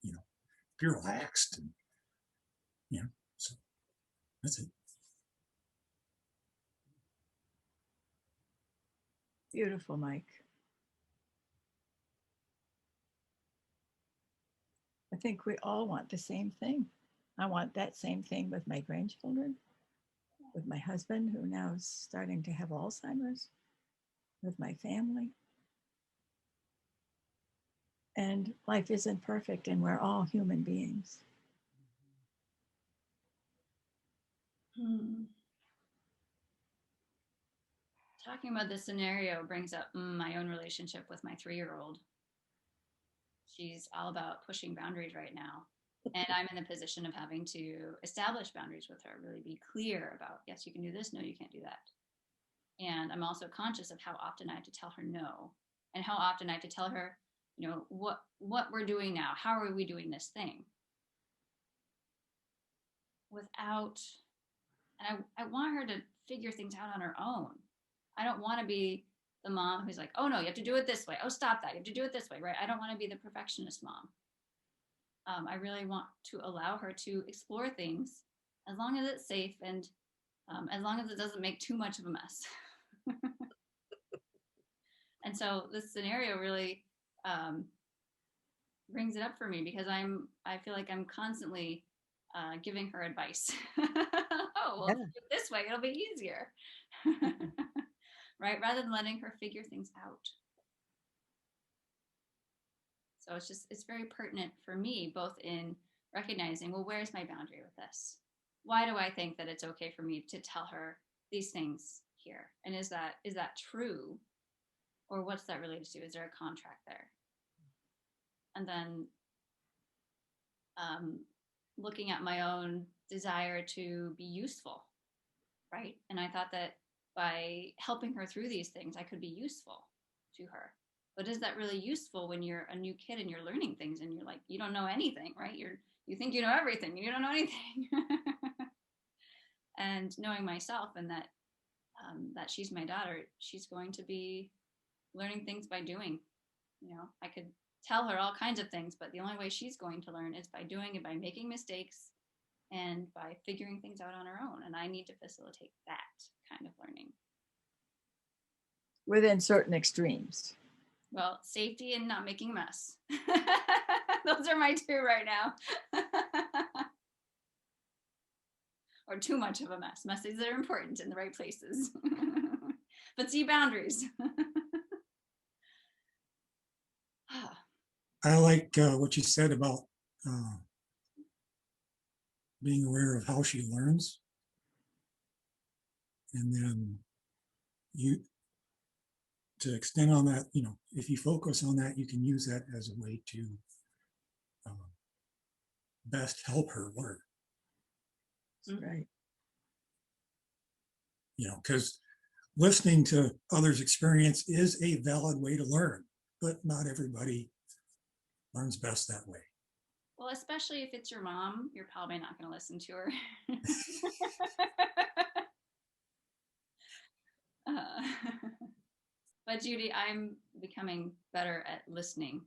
you know, be relaxed and, you know, so that's it. Beautiful, Mike. I think we all want the same thing. I want that same thing with my grandchildren, with my husband, who now is starting to have Alzheimer's, with my family. And life isn't perfect, and we're all human beings. Talking about this scenario brings up my own relationship with my 3-year-old. She's all about pushing boundaries right now. And I'm in the position of having to establish boundaries with her, really be clear about, yes, you can do this, no, you can't do that. And I'm also conscious of how often I have to tell her no, and how often I have to tell her, you know, what we're doing now, how are we doing this thing? Without, and I want her to figure things out on her own. I don't want to be the mom who's like, oh no, you have to do it this way. Oh, stop that. You have to do it this way, right? I don't want to be the perfectionist mom. I really want to allow her to explore things as long as it's safe and as long as it doesn't make too much of a mess. And so this scenario really brings it up for me because I feel like I'm constantly giving her advice. Oh, well, if you do it this way, it'll be easier. Right? Rather than letting her figure things out. So it's very pertinent for me, both in recognizing, well, where's my boundary with this? Why do I think that it's okay for me to tell her these things here? And is that true? Or what's that related to? Is there a contract there? And then looking at my own desire to be useful, right? And I thought that by helping her through these things, I could be useful to her. But is that really useful when you're a new kid and you're learning things and you're like, you don't know anything, right? You think you know everything, you don't know anything. And knowing myself and that that she's my daughter, she's going to be learning things by doing. You know, I could tell her all kinds of things, but the only way she's going to learn is by doing it, by making mistakes and by figuring things out on her own. And I need to facilitate that kind of learning. Within certain extremes. Well, safety and not making a mess. Those are my two right now. Or too much of a mess. Messes are important in the right places. But see boundaries. I like what you said about being aware of how she learns. And then to extend on that, you know, if you focus on that, you can use that as a way to best help her learn. Right. You know, because listening to others' experience is a valid way to learn, but not everybody learns best that way. Well, especially if it's your mom, you're probably not going to listen to her. But Judy, I'm becoming better at listening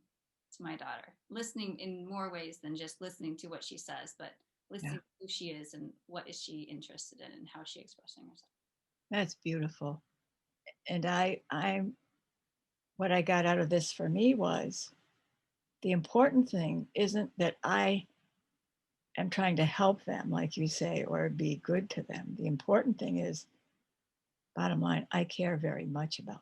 to my daughter, listening in more ways than just listening to what she says, but listening to who she is and what is she interested in and how is she expressing herself. That's beautiful. And what I got out of this for me was the important thing isn't that I am trying to help them, like you say, or be good to them. The important thing is, bottom line, I care very much about them.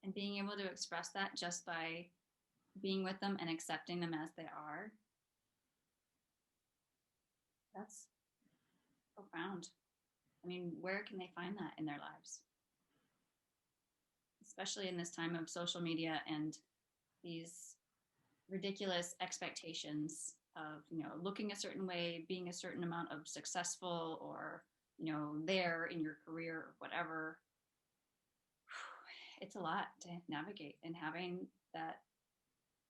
And being able to express that just by being with them and accepting them as they are, that's profound. I mean, where can they find that in their lives? Especially in this time of social media and these ridiculous expectations of, you know, looking a certain way, being a certain amount of successful or, you know, there in your career or whatever. It's a lot to navigate, and having that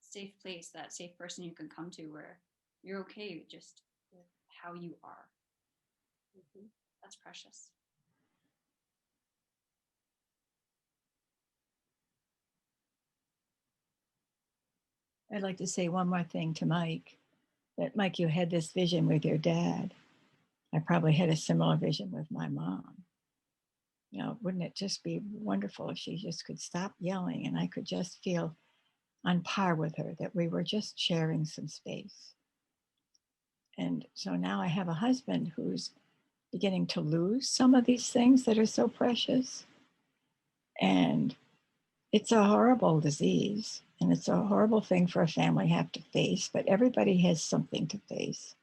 safe place, that safe person you can come to where you're okay just with how you are. That's precious. I'd like to say one more thing to Mike, that Mike, you had this vision with your dad. I probably had a similar vision with my mom. You know, wouldn't it just be wonderful if she just could stop yelling and I could just feel on par with her, that we were just sharing some space. And so now I have a husband who's beginning to lose some of these things that are so precious. And it's a horrible disease, and it's a horrible thing for a family to have to face, but everybody has something to face.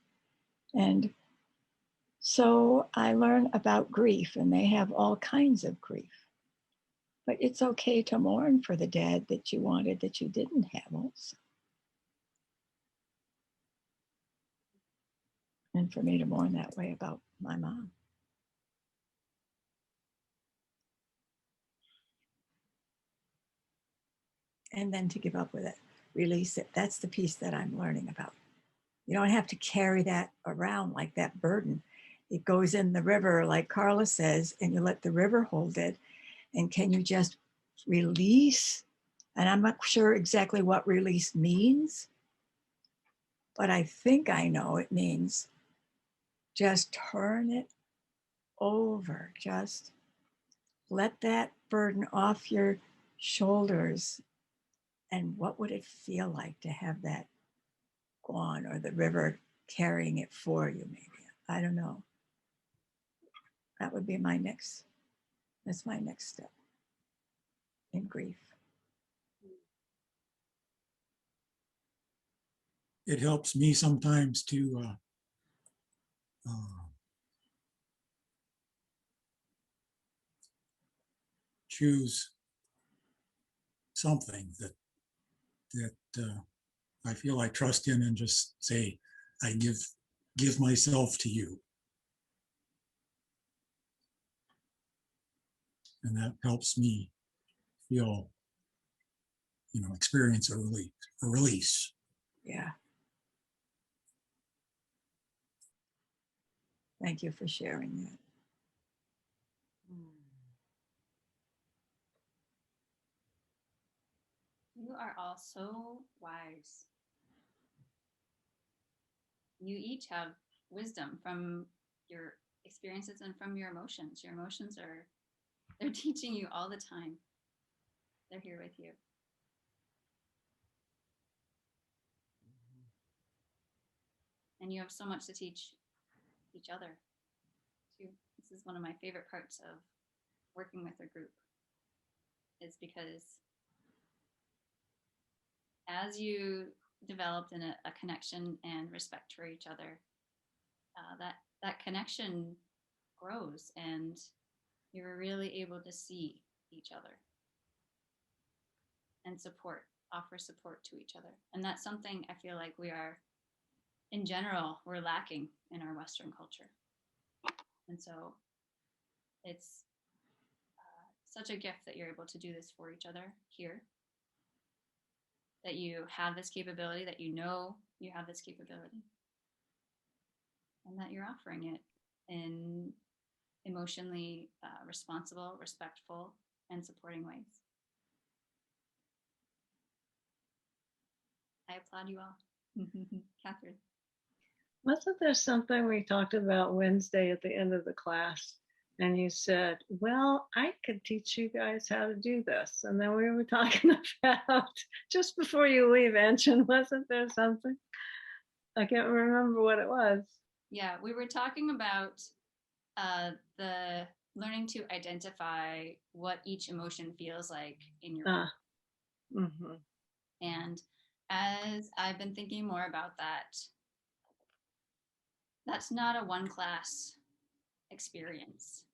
And so I learn about grief, and they have all kinds of grief. But it's okay to mourn for the dad that you wanted that you didn't have also. And for me to mourn that way about my mom. And then to give up with it, release it. That's the piece that I'm learning about. You don't have to carry that around like that burden. It goes in the river, like Carla says, and you let the river hold it. And can you just release? And I'm not sure exactly what release means, but I think I know it means just turn it over. Just let that burden off your shoulders. And what would it feel like to have that gone, or the river carrying it for you, maybe? I don't know. That would be that's my next step in grief. It helps me sometimes to choose something that I feel I trust in, and just say, I give myself to you. And that helps me feel, you know, experience a release. Yeah. Thank you for sharing that. You are all so wise. You each have wisdom from your experiences and from your emotions. Your emotions they're teaching you all the time. They're here with you. And you have so much to teach each other too. This is one of my favorite parts of working with a group, is because as you developed in a connection and respect for each other, that connection grows and you're really able to see each other and offer support to each other. And that's something I feel like in general, we're lacking in our Western culture. And so it's such a gift that you're able to do this for each other here, that you have this capability, that you know you have this capability, and that you're offering it in emotionally responsible, respectful, and supporting ways. I applaud you all. Catherine. Wasn't there something we talked about Wednesday at the end of the class? And you said, well, I could teach you guys how to do this. And then we were talking about, just before you leave, Anshin, wasn't there something? I can't remember what it was. Yeah, we were talking about the learning to identify what each emotion feels like in your body. Mm-hmm. And as I've been thinking more about that, that's not a one class experience.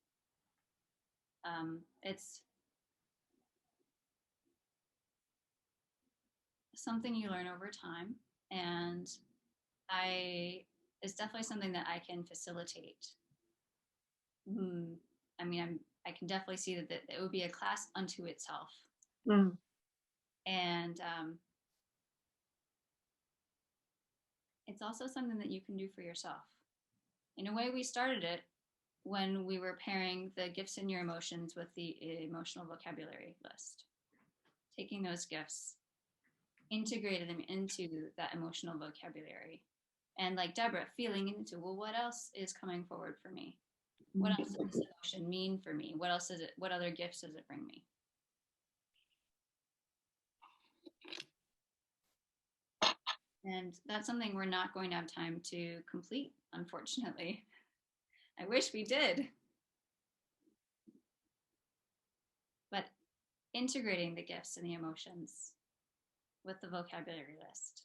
It's something you learn over time, and it's definitely something that I can facilitate. I mean, I can definitely see that it would be a class unto itself. Mm. And it's also something that you can do for yourself. In a way, we started it when we were pairing the gifts in your emotions with the emotional vocabulary list. Taking those gifts, integrated them into that emotional vocabulary. And like Deborah, feeling into, well, what else is coming forward for me? What else does this emotion mean for me? What else is it? What other gifts does it bring me? And that's something we're not going to have time to complete, unfortunately. I wish we did. But integrating the gifts and the emotions with the vocabulary list.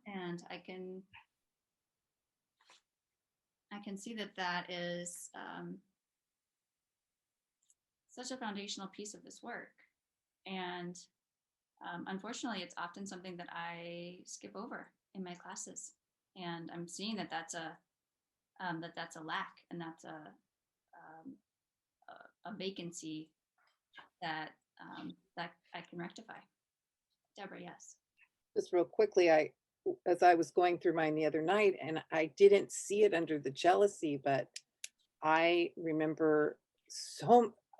And I can see that is such a foundational piece of this work. And unfortunately, it's often something that I skip over in my classes. And I'm seeing that that's a lack, and that's a vacancy that I can rectify. Deborah, yes. Just real quickly, as I was going through mine the other night, and I didn't see it under the jealousy, but I remember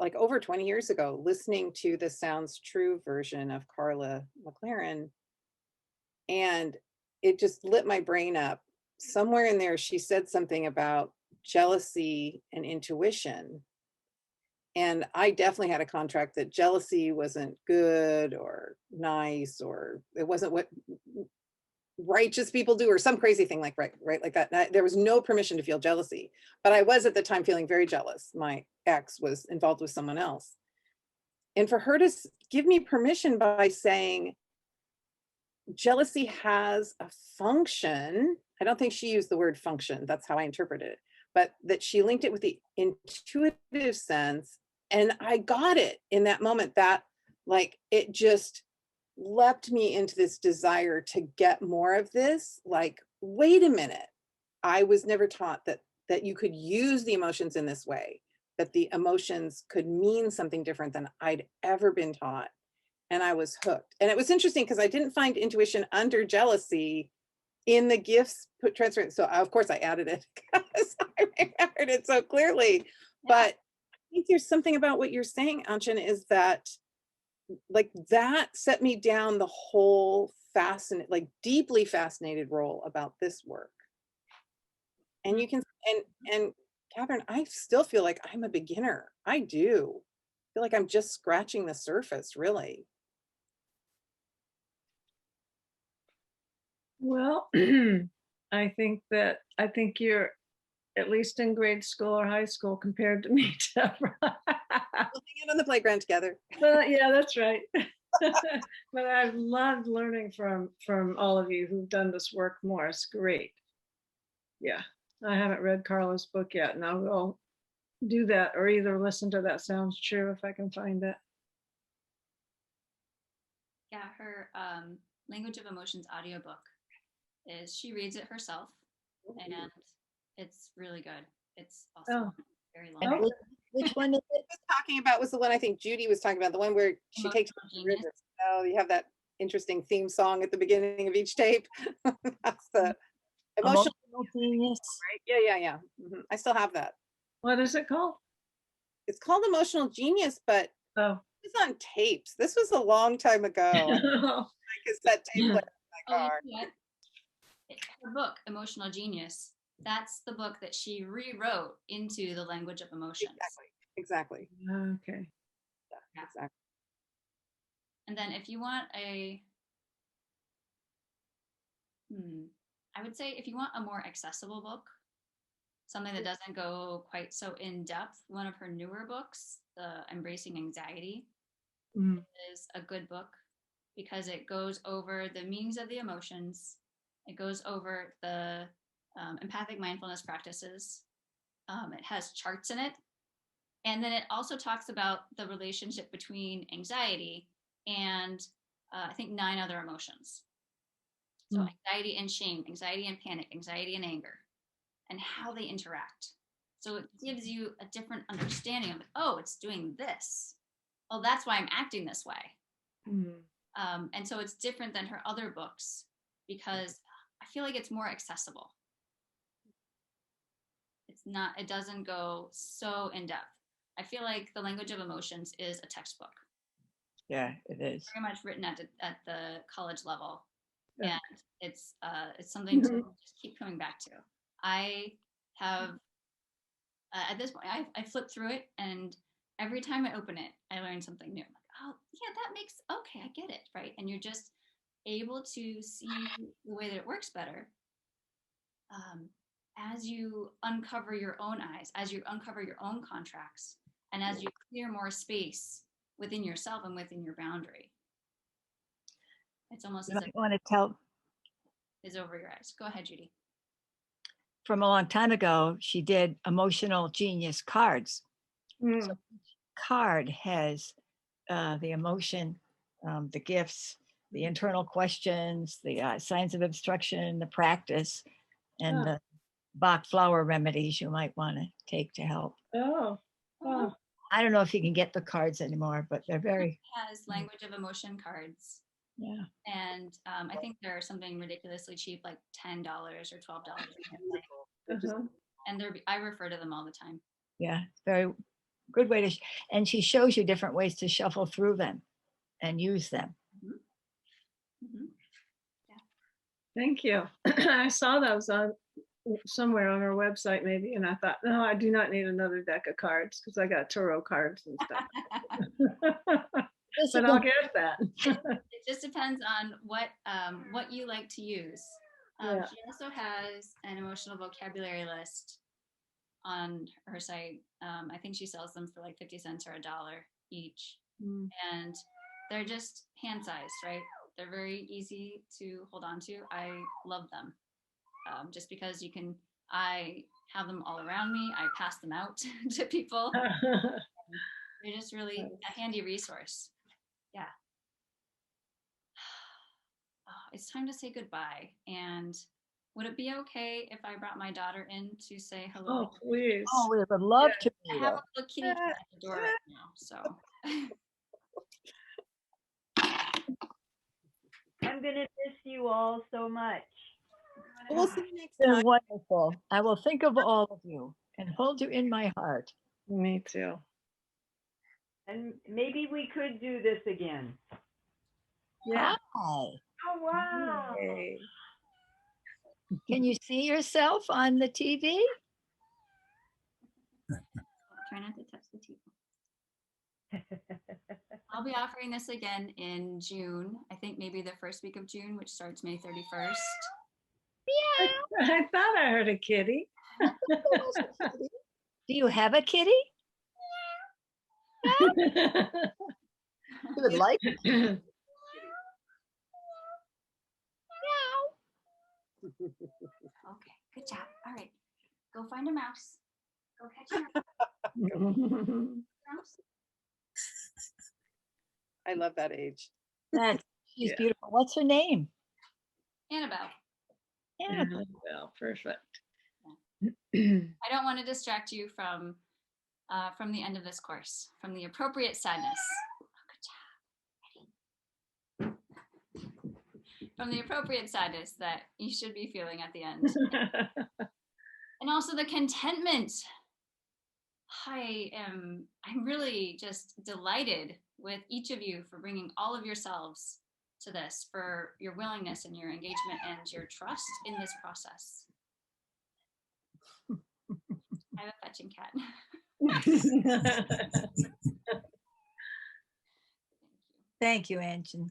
like over 20 years ago, listening to the Sounds True version of Carla McLaren, and it just lit my brain up. Somewhere in there, she said something about jealousy and intuition. And I definitely had a contract that jealousy wasn't good or nice, or it wasn't what righteous people do, or some crazy thing like right like that. There was no permission to feel jealousy, but I was at the time feeling very jealous. My ex was involved with someone else, and for her to give me permission by saying jealousy has a function. I don't think she used the word function, that's how I interpreted it, but that she linked it with the intuitive sense. And I got it in that moment, that like it just leapt me into this desire to get more of this. Like, wait a minute, I was never taught that you could use the emotions in this way, that the emotions could mean something different than I'd ever been taught. And I was hooked. And it was interesting because I didn't find intuition under jealousy in the gifts transfer. So of course I added it because I remembered it so clearly. Yeah. But I think there's something about what you're saying, Anshin, is that like that set me down the whole like deeply fascinated role about this work. And you can, and Catherine, I still feel like I'm a beginner. I do feel like I'm just scratching the surface, really. Well, I think you're at least in grade school or high school compared to me, Deborah. We'll hang out on the playground together. But yeah, that's right. But I've loved learning from all of you who've done this work more. It's great. Yeah, I haven't read Carla's book yet, and I will do that, or either listen to That Sounds True if I can find it. Yeah, her Language of Emotions audiobook is, she reads it herself, and it's really good. It's also very long. And Oh. which one is it? Talking about was the one I think Judy was talking about, the one where she takes Emotional the Genius. river. Oh, you have that interesting theme song at the beginning of each tape. That's the emotional, Genius. right? Yeah. Mhm. I still have that. What is it called? It's called Emotional Genius, but Oh. it's on tapes. This was a long time ago. Cassette tape player in my Oh, car. you know what? Her book, Emotional Genius, that's the book that she rewrote into the Language of Emotions. Exactly. Okay. Yeah. Exactly. And then if you want I would say if you want a more accessible book, something that doesn't go quite so in depth, one of her newer books, The Embracing Anxiety, Mm. is a good book because it goes over the meanings of the emotions. It goes over the empathic mindfulness practices. It has charts in it. And then it also talks about the relationship between anxiety and I think 9 other emotions. So anxiety and shame, anxiety and panic, anxiety and anger, and how they interact. So it gives you a different understanding of, oh, it's doing this. Oh, that's why I'm acting this way. And so it's different than her other books because I feel like it's more accessible. It doesn't go so in depth. I feel like The Language of Emotions is a textbook. Yeah, it is. Very much written at the college level. Yeah. And it's something to just keep coming back to. I have, at this point, I flip through it, and every time I open it, I learn something new. I'm like, oh, yeah, that makes, okay, I get it, right? And you're just able to see the way that it works better as you uncover your own eyes, as you uncover your own contracts, and as you clear more space within yourself and within your boundary. It's almost as if I want to tell it's over your eyes. Go ahead, Judy. from a long time ago, she did Emotional Genius cards. So each card has the emotion, the gifts, the internal questions, the signs of obstruction, the practice, and the Bach flower remedies you might want to take to help. Oh. I don't know if you can get the cards anymore, but they're very. It has Language of Emotion cards. Yeah. And I think they're something ridiculously cheap, like $10 or $12. And I refer to them all the time. Yeah, very good way to, and she shows you different ways to shuffle through them and use them. Thank you. I saw those on somewhere on our website maybe, and I thought, no, I do not need another deck of cards because I got tarot cards and stuff. But I'll get that. It just depends on what you like to use. She also has an emotional vocabulary list on her site. I think she sells them for like 50 cents or $1 each. And they're just hand sized, right? They're very easy to hold on to. I love them just because I have them all around me. I pass them out to people. They're just really a handy resource. Yeah. Oh, it's time to say goodbye. And would it be okay if I brought my daughter in to say hello? Oh, please. Oh, we would love to. I have a little kitty cat at the door right now, so. I'm gonna miss you all so much. We'll see you next They're time. wonderful. I will think of all of you and hold you in my heart. Me too. And maybe we could do this again. Yeah. Hi. Oh, wow. Yay. Can you see yourself on the TV? Try not to touch the TV. I'll be offering this again in June. I think maybe the first week of June, which starts May 31st. I thought I heard a kitty. Do you have a kitty? You would like it. Okay, good job. All right, go find a mouse. Go catch a mouse. I love that age. She's Yeah. beautiful. What's her name? Annabelle. Annabelle. Well, perfect. I don't want to distract you from the end of this course, from the appropriate sadness. Oh, good job. Ready? From the appropriate sadness that you should be feeling at the end. And also the contentment. I'm really just delighted with each of you for bringing all of yourselves to this, for your willingness and your engagement and your trust in this process. I have a fetching cat. Thank you, Anjan.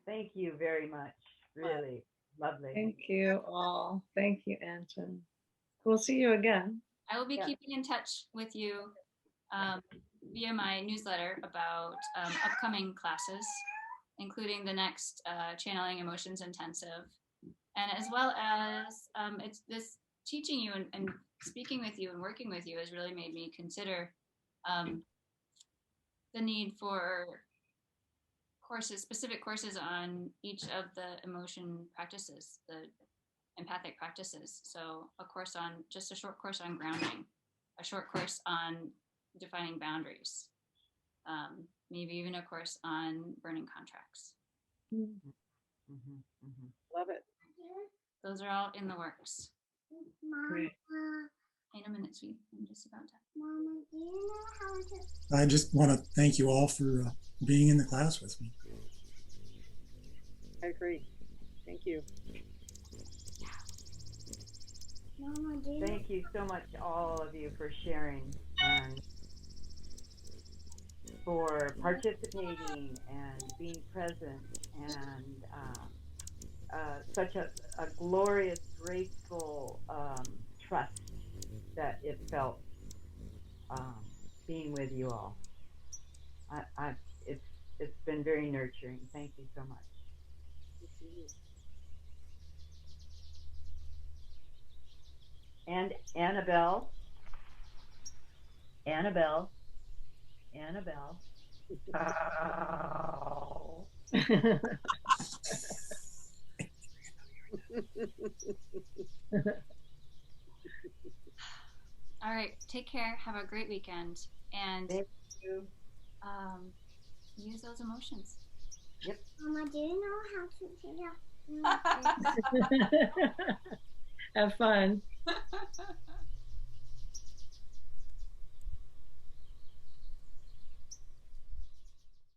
Thank you very much. Really lovely. Thank you all. Thank you, Anton. We'll see you again. I will be Yeah. keeping in touch with you via my newsletter about upcoming classes, including the next Channeling Emotions Intensive, and as well as it's this teaching you and speaking with you and working with you has really made me consider the need for courses, specific courses on each of the emotion practices, the empathic practices. So just a short course on grounding, a short course on defining boundaries, maybe even a course on burning contracts. Mhm, mhm. Love it. Those are all in the works. Great. In a minute, sweet. I'm just about done. Mama, do you know how to? I just want to thank you all for being in the class with me. I agree. Thank you. Mama, do you know? Thank you so much, all of you, for sharing and for participating and being present and such a glorious, graceful trust that it felt being with you all. It's been very nurturing. Thank you so much. And Annabelle. Oh. All right. Take care. Have a great weekend. And Thank you. use those emotions. Mama, do you know how to figure out? Have fun.